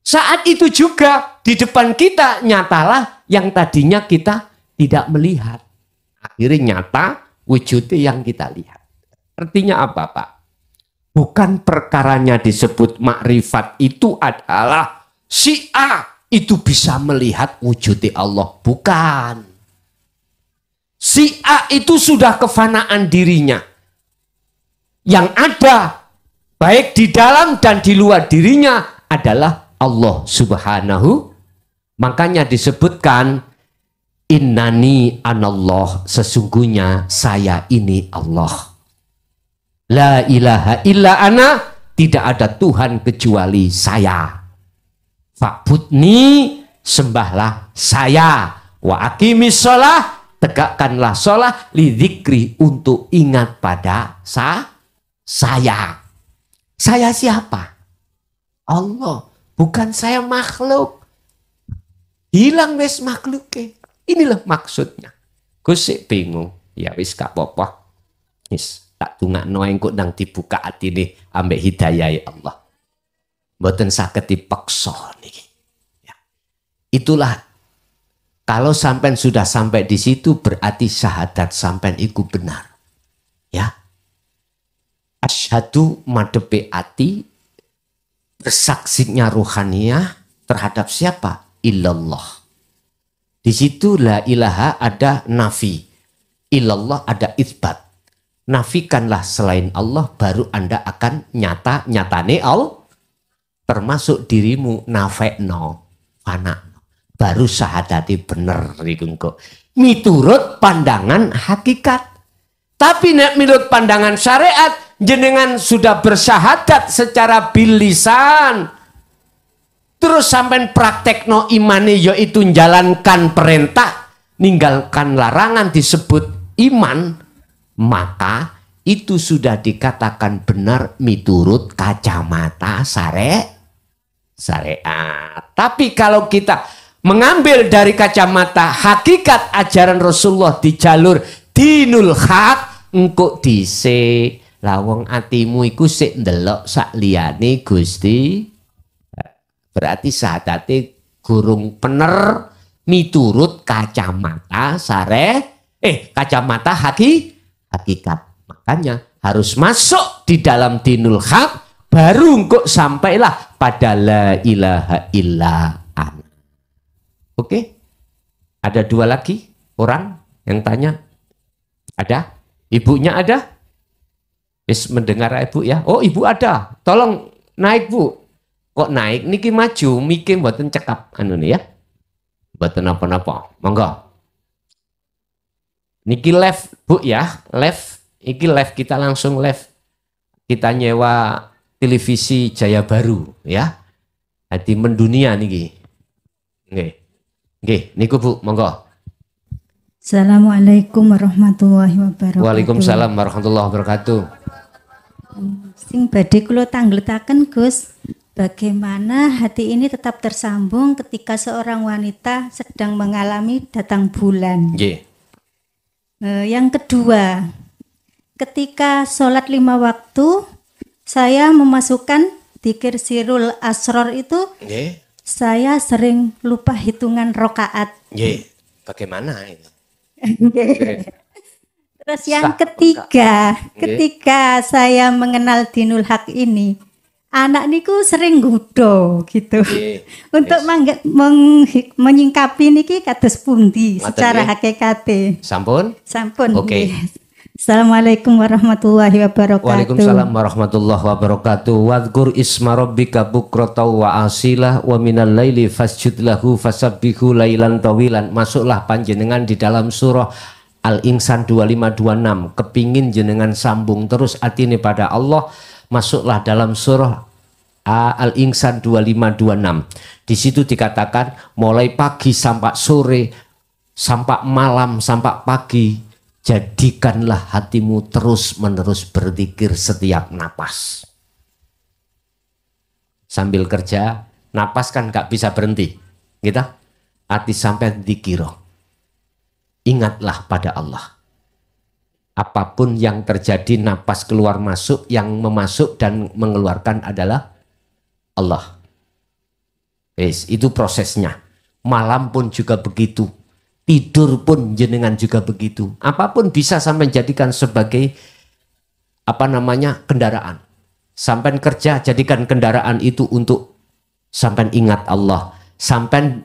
Saat itu juga di depan kita nyatalah yang tadinya kita tidak melihat. Akhirnya nyata wujudnya yang kita lihat. Artinya apa Pak? Bukan perkaranya disebut makrifat itu adalah si A itu bisa melihat wujudnya Allah. Bukan. Si A itu sudah kefanaan dirinya. Yang ada baik di dalam dan di luar dirinya adalah Allah Subhanahu. Makanya disebutkan innani anallah, sesungguhnya saya ini Allah. La ilaha illa ana, tidak ada Tuhan kecuali saya. Fa'budni, sembahlah saya. Wa aqimis shalah, tegakkanlah shalah, lidzikri, untuk ingat pada saya. Saya siapa? Allah. Bukan saya makhluk. Hilang wis makhluknya. Inilah maksudnya. Gus bingung. Ya wis gak apa-apa. Wis tak tungakno engko nang dibuka atine ambek hidayah ya Allah. Mboten saged dipaksa niki. Ya. Itulah kalau sampai sudah sampai di situ berarti syahadat sampai iku benar. Ya. Asyhadu madepe ati, bersaksinya ruhaniyah terhadap siapa? Illallah. Di situ la ilaha ada nafi. Illallah ada itsbat. Nafikanlah selain Allah, baru Anda akan nyatane Allah. Termasuk dirimu nafekno, fana. Baru syahadati bener. Miturut pandangan hakikat. Tapi nek menurut pandangan syariat, jenengan sudah bersyahadat secara bilisan. Terus sampai praktekno imane yaitu menjalankan perintah, ninggalkan larangan disebut iman, maka itu sudah dikatakan benar miturut kacamata syariat. Tapi kalau kita mengambil dari kacamata hakikat ajaran Rasulullah di jalur dinul haq, engko dhisik lawang atimu iku sik ndelok sak liyane Gusti. Berarti syahadatnya gurung pener, miturut kacamata kacamata hakikat. Makanya harus masuk di dalam dinul haq, baru kok sampailah pada la ilaha illa ana. Oke? Ada 2 lagi orang yang tanya. Ada? Ibunya ada? Wis mendengar ibu ya? Oh, ibu ada. Tolong naik, Bu. Kok naik? Niki maju, mikir mboten cekap anu nih ya. Mboten napa-napa. Monggo. Niki live, Bu ya. Live. Iki live, kita langsung live. Kita nyewa televisi Jaya Baru ya. Hati mendunia niki. Nggih. Nggih, niku Bu, monggo. Assalamualaikum warahmatullahi wabarakatuh. Waalaikumsalam warahmatullahi wabarakatuh. Sing badhe kula tangletaken Gus, bagaimana hati ini tetap tersambung ketika seorang wanita sedang mengalami datang bulan. Nggih. Yang kedua, ketika sholat 5 waktu, saya memasukkan dzikir sirul asror itu, Nggih. saya sering lupa hitungan rokaat. Nggih. Bagaimana ini? Terus yang ketiga, ketika saya mengenal dinul haq ini, anak niku sering gudo gitu. Untuk menyingkapi niki kados pundi secara hakikate. Sampun? Sampun. Oke. Assalamualaikum warahmatullahi wabarakatuh. Waalaikumsalam warahmatullahi wabarakatuh. Wadhkur isma rabbika bukratan wa asilah wa minal laili fasjud lahu fasabbihu lailan tawilan. Masuklah panjenengan di dalam surah Al-Insan 2526. Kepingin jenengan sambung terus atine pada Allah, masuklah dalam surah Al-Insan 2526. Di situ dikatakan mulai pagi sampai sore, sampai malam, sampai pagi, jadikanlah hatimu terus-menerus berzikir setiap napas. Sambil kerja, napas kan gak bisa berhenti. Gitu? Hati sampai dzikir. Ingatlah pada Allah. Apapun yang terjadi, napas keluar masuk, yang memasuk dan mengeluarkan adalah Allah. Itu prosesnya. Malam pun juga begitu. Tidur pun jenengan juga begitu. Apapun bisa sampai jadikan sebagai kendaraan. Sampai kerja jadikan kendaraan itu untuk sampai ingat Allah. Sampai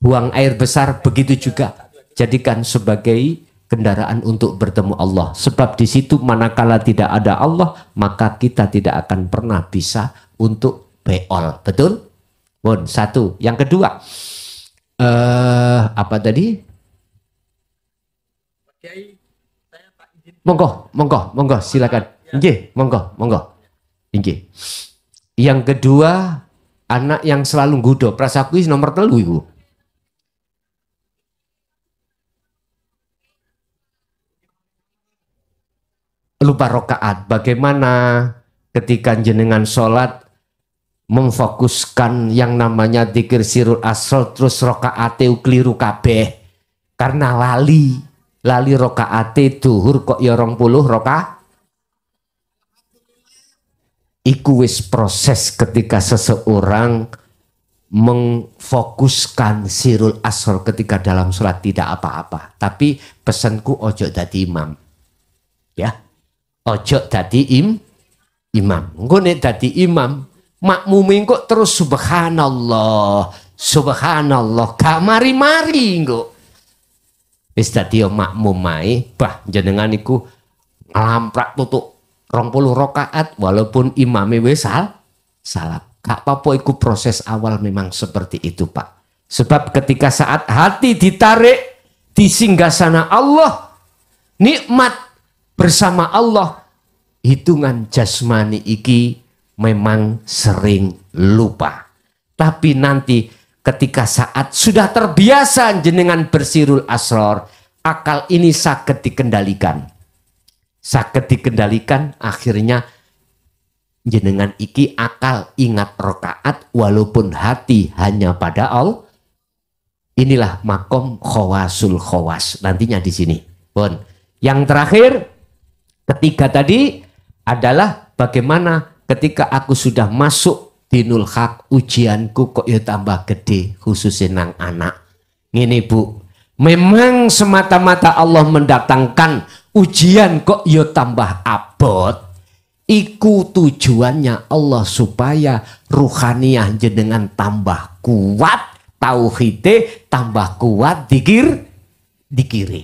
buang air besar begitu juga jadikan sebagai kendaraan untuk bertemu Allah. Sebab di situ manakala tidak ada Allah, maka kita tidak akan pernah bisa untuk beol. Betul? Bon, satu. Yang kedua, apa tadi? Monggo, silakan. Nggih, monggo. Nggih. Yang kedua, anak yang selalu nggudo, prasaku nomor 3 iku. Lupa rokaat. Bagaimana ketika jenengan sholat memfokuskan yang namanya dzikir sirul asror, terus rokaate keliru kabeh karena lali rokaate duhur kok ya 20 rokaat. Iku wis proses ketika seseorang memfokuskan sirul asror ketika dalam sholat tidak apa-apa. Tapi pesanku ojo dadi imam. Ya. Ojo dadi imam. Engko nek dadi imam, makmume kok terus subhanallah, gak mari-mari engko. Wis dadi makmum ae, bah jenengan iku nglamprak tutuk 20 rakaat walaupun imame wis salah. Gak apa-apa, iku proses awal memang seperti itu, Pak. Sebab ketika saat hati ditarik di singgasana Allah, nikmat bersama Allah, hitungan jasmani iki memang sering lupa. Tapi nanti ketika saat sudah terbiasa jenengan bersirul asror, akal ini sakit dikendalikan. Akhirnya jenengan iki akal ingat rokaat walaupun hati hanya pada Allah. Inilah makom khawasul khawas nantinya di sini. Bon. Yang terakhir, ketiga tadi adalah bagaimana ketika aku sudah masuk dinul haq, ujianku kok ya tambah gede, khususnya nang anak. Ngene Bu, memang semata-mata Allah mendatangkan ujian kok yo tambah abot. Iku tujuannya Allah supaya ruhaniyah jenengan tambah kuat, tauhide tambah kuat, dikiri.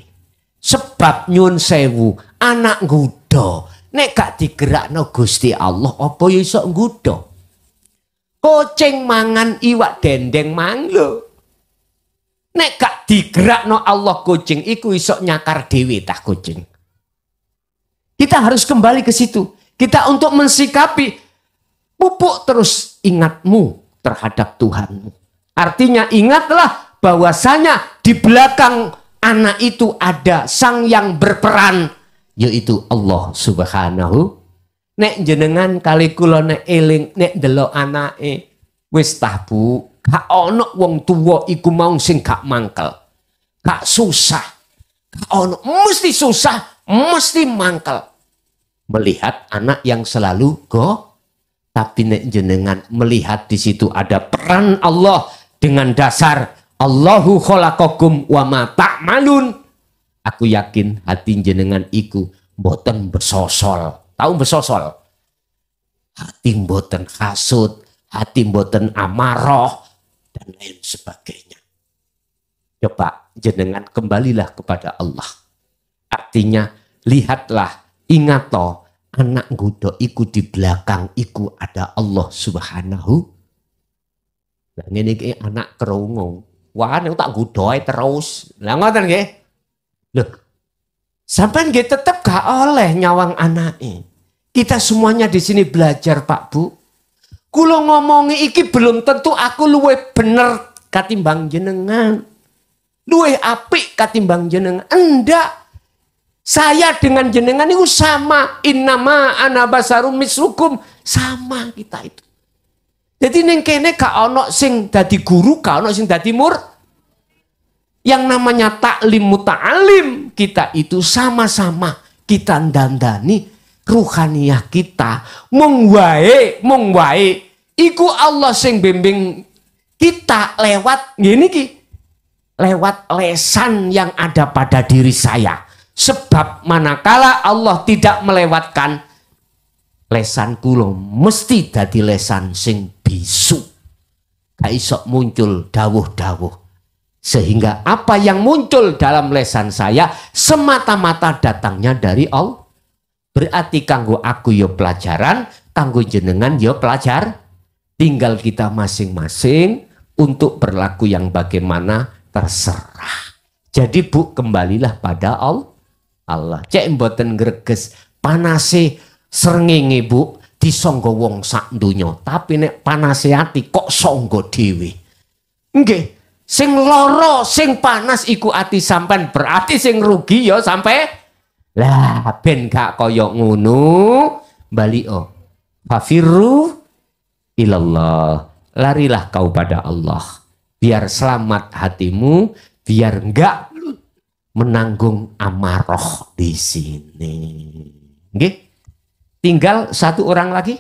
Sebab nyun sewu anak nggudo nek gak digerakno Gusti Allah apa ya iso nggudo. Kucing mangan iwak dendeng mang lho. Nek gak digerakno Allah kucing iku iso nyakar dewe tah kucing. Kita harus kembali ke situ. Kita untuk mensikapi pupuk terus ingatmu terhadap Tuhanmu. Artinya ingatlah bahwasanya di belakang anak itu ada sang yang berperan, yaitu Allah Subhanahu. Nek jenengan kali kula nek eling nek delok anake wis tah Bu, gak ono wong tuwa iku mau sing gak mangkel. Gak susah. Gak ono, mesti susah, mesti mangkel. Melihat anak yang selalu tapi nek jenengan melihat di situ ada peran Allah dengan dasar Allahu khalaqakum wa ma ta'malun. Aku yakin hati jenengan iku mboten besosol. Tahu besosol? Hati mboten hasud, hati mboten amarah dan lain sebagainya. Coba jenengan kembalilah kepada Allah. Artinya lihatlah, ingat toh anak nggudo iku di belakang iku ada Allah Subhanahu. Nah ngene iki anak kerungu. Wah nek tak nggudoe terus. Lah ngoten nggih. Loh. Sampeyan nggih tetep gak oleh nyawang anake. Kita semuanya di sini belajar Pak Bu. Kula ngomongi iki belum tentu aku luwih bener katimbang jenengan. Luwih apik katimbang jenengan. Enggak. Saya dengan jenengan itu sama. Innama ana basarum mislukum. Sama kita itu. Jadi ning kene gak ono sing dadi guru, gak ono sing dadi Yang namanya taklim muta'alim. Kita itu sama-sama. Kita ndandani ruhaniyah kita. Mung wae. Iku Allah sing bimbing kita lewat gini ki. Lewat lesan yang ada pada diri saya. Sebab manakala Allah tidak melewatkan lesan kula mesti dadi lesan sing bisu. Gak iso muncul dawuh-dawuh. Sehingga apa yang muncul dalam lesan saya semata-mata datangnya dari Allah. Berarti kanggo aku yo pelajaran, kanggo jenengan yo pelajar. Tinggal kita masing-masing untuk berlaku yang bagaimana terserah. Jadi Bu, kembalilah pada Allah. Cek mboten greges panase srengenge Bu disangga wong sak donya, tapi nek panase ati kok sangga dhewe. Nggih, sing lara, sing panas iku ati sampean, berarti sing rugi ya sampe. Lah ben gak kaya ngono, balio. Fafirru ilallah. Larilah kau pada Allah. Biar selamat hatimu, biar enggak menanggung amarah di sini. Nggih? Tinggal satu orang lagi.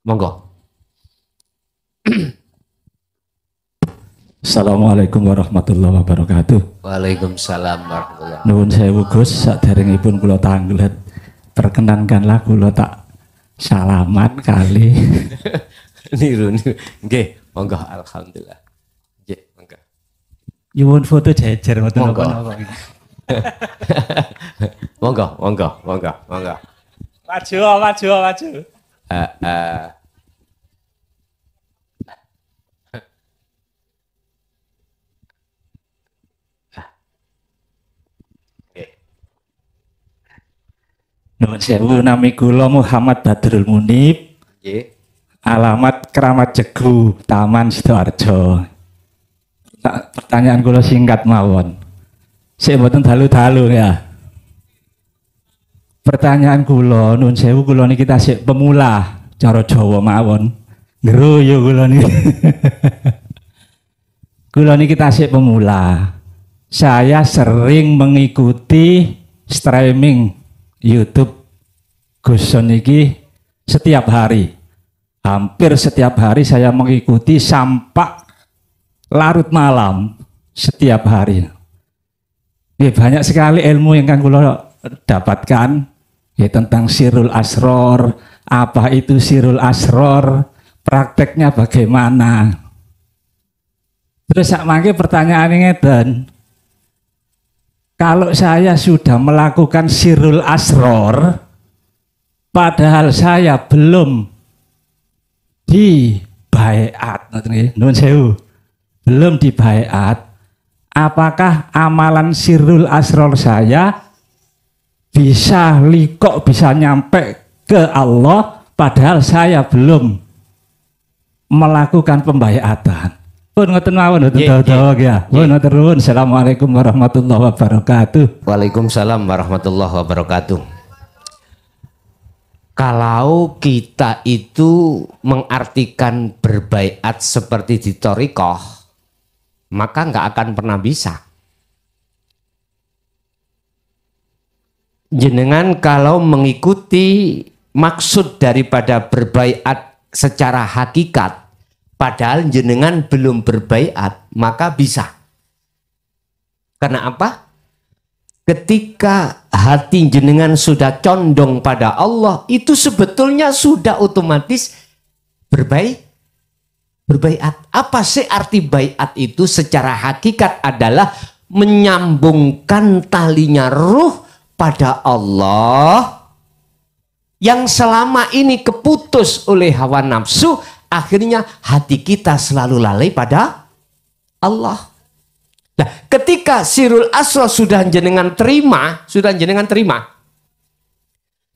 Monggo. Assalamualaikum warahmatullahi wabarakatuh. Waalaikumsalam warahmatullahi wabarakatuh. Nuwun sewu Gus, saderengipun kula tanglet. Perkenankanlah kula tak salaman kali. Niru. Nggih, monggo alhamdulillah. Nggih, monggo. Nyuwun foto jejer ngoten napa-napa. Monggo. Maju. Nuwun sewu, nami kula Muhammad Badrul Munib. Nggih. Alamat Kramat Jegu, Taman Sidoarjo. Pertanyaan kula singkat mawon. Sik mboten dalu-dalu ya. Pertanyaan kula nuwun sewu, kula niki tasik pemula cara Jawa mawon. Ngeroyo kula niki. Kula niki tasik pemula. Saya sering mengikuti streaming YouTube Guson niki setiap hari. Hampir setiap hari saya mengikuti sampai larut malam. setiap hari. Ya, banyak sekali ilmu yang kan kula dapatkan ya, tentang sirul asror, apa itu sirul asror, prakteknya bagaimana. Terus sak mangke pertanyaannya ngeten. Kalau saya sudah melakukan sirul asror, padahal saya belum dibaiat, nuwun sewu, belum dibaiat, apakah amalan sirul asror saya bisa likok, bisa nyampe ke Allah, padahal saya belum melakukan pembaiatan? Pun ngoten mawon dawa ya. Pun ngoten nuwun. Assalamualaikum warahmatullahi wabarakatuh. Waalaikumsalam warahmatullahi wabarakatuh. Kalau kita itu mengartikan berbaiat seperti di thariqah, maka nggak akan pernah bisa. Jenengan kalau mengikuti maksud daripada berbaiat secara hakikat, padahal jenengan belum berbaiat, maka bisa. Karena apa? Ketika hati jenengan sudah condong pada Allah, itu sebetulnya sudah otomatis berbaiat. Apa sih arti baiat itu? Secara hakikat adalah menyambungkan talinya ruh pada Allah yang selama ini keputus oleh hawa nafsu. Akhirnya hati kita selalu lalai pada Allah. Nah, ketika sirul asror sudah jenengan terima,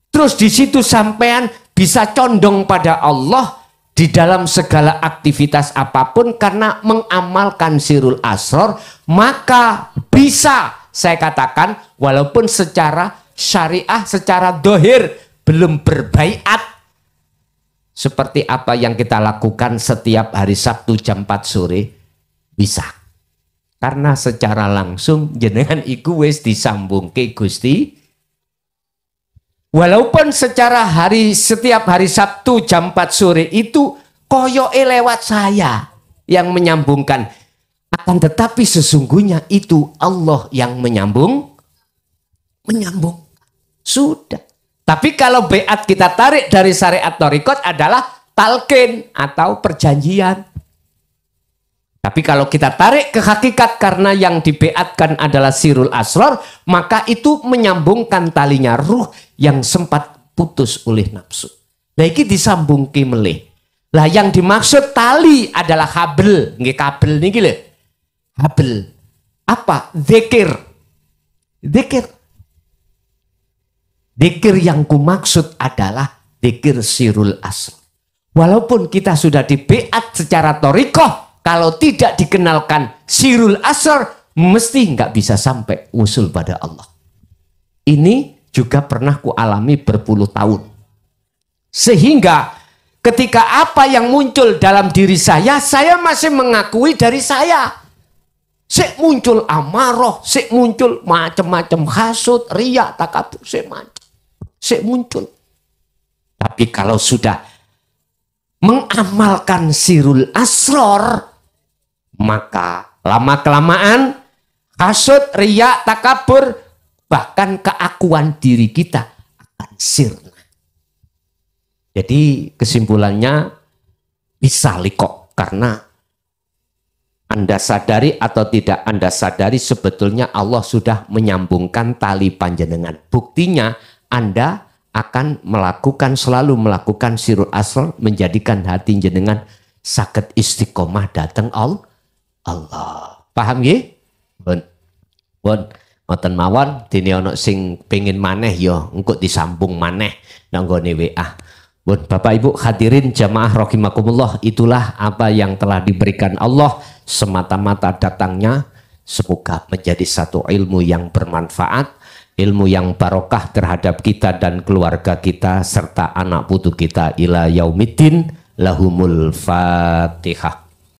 terus di situ sampean bisa condong pada Allah di dalam segala aktivitas apapun karena mengamalkan sirul asror, maka bisa saya katakan walaupun secara syariah, secara dohir belum berbaiat seperti apa yang kita lakukan setiap hari Sabtu jam 4 sore, bisa. Karena secara langsung jenengan iku wis disambungke Gusti. Walaupun secara setiap hari Sabtu jam 4 sore itu koyoke lewat saya yang menyambungkan. Akan tetapi sesungguhnya itu Allah yang menyambung. Sudah. Tapi kalau baiat kita tarik dari syariat thariqat adalah talqin atau perjanjian. Tapi kalau kita tarik ke hakikat karena yang dibaiatkan adalah sirul asror, maka itu menyambungkan talinya ruh yang sempat putus oleh nafsu. Nah ini disambung ke melih. Lah yang dimaksud tali adalah habl, nggih kabel niki lho. Habl. Apa? Zikir. Zikir yang kumaksud adalah zikir sirul asr. Walaupun kita sudah dibaiat secara thariqah, kalau tidak dikenalkan sirul asr, mesti nggak bisa sampai usul pada Allah. Ini juga pernah kualami berpuluh tahun. Sehingga ketika apa yang muncul dalam diri saya masih mengakui dari saya. Sik muncul amarah, sik muncul macam-macam hasud, riya, takabur, sik muncul. Tapi kalau sudah mengamalkan sirul asror, maka lama-kelamaan hasud, riya, takabur, bahkan keakuan diri kita akan sirna. Jadi kesimpulannya bisa likok karena Anda sadari atau tidak Anda sadari sebetulnya Allah sudah menyambungkan tali panjenengan. Buktinya Anda akan selalu melakukan sirul asror, menjadikan hati jenengan saged istiqomah datang Allah. Paham nggih? Pun ngoten mawon dene ana sing pengin maneh ya engko disambung maneh nang nggone WA. Pun Bapak Ibu hadirin jamaah rahimakumullah, itulah apa yang telah diberikan Allah semata-mata datangnya semoga menjadi satu ilmu yang bermanfaat, ilmu yang barokah terhadap kita dan keluarga kita serta anak putu kita ila yaumiddin. Lahumul Fatihah.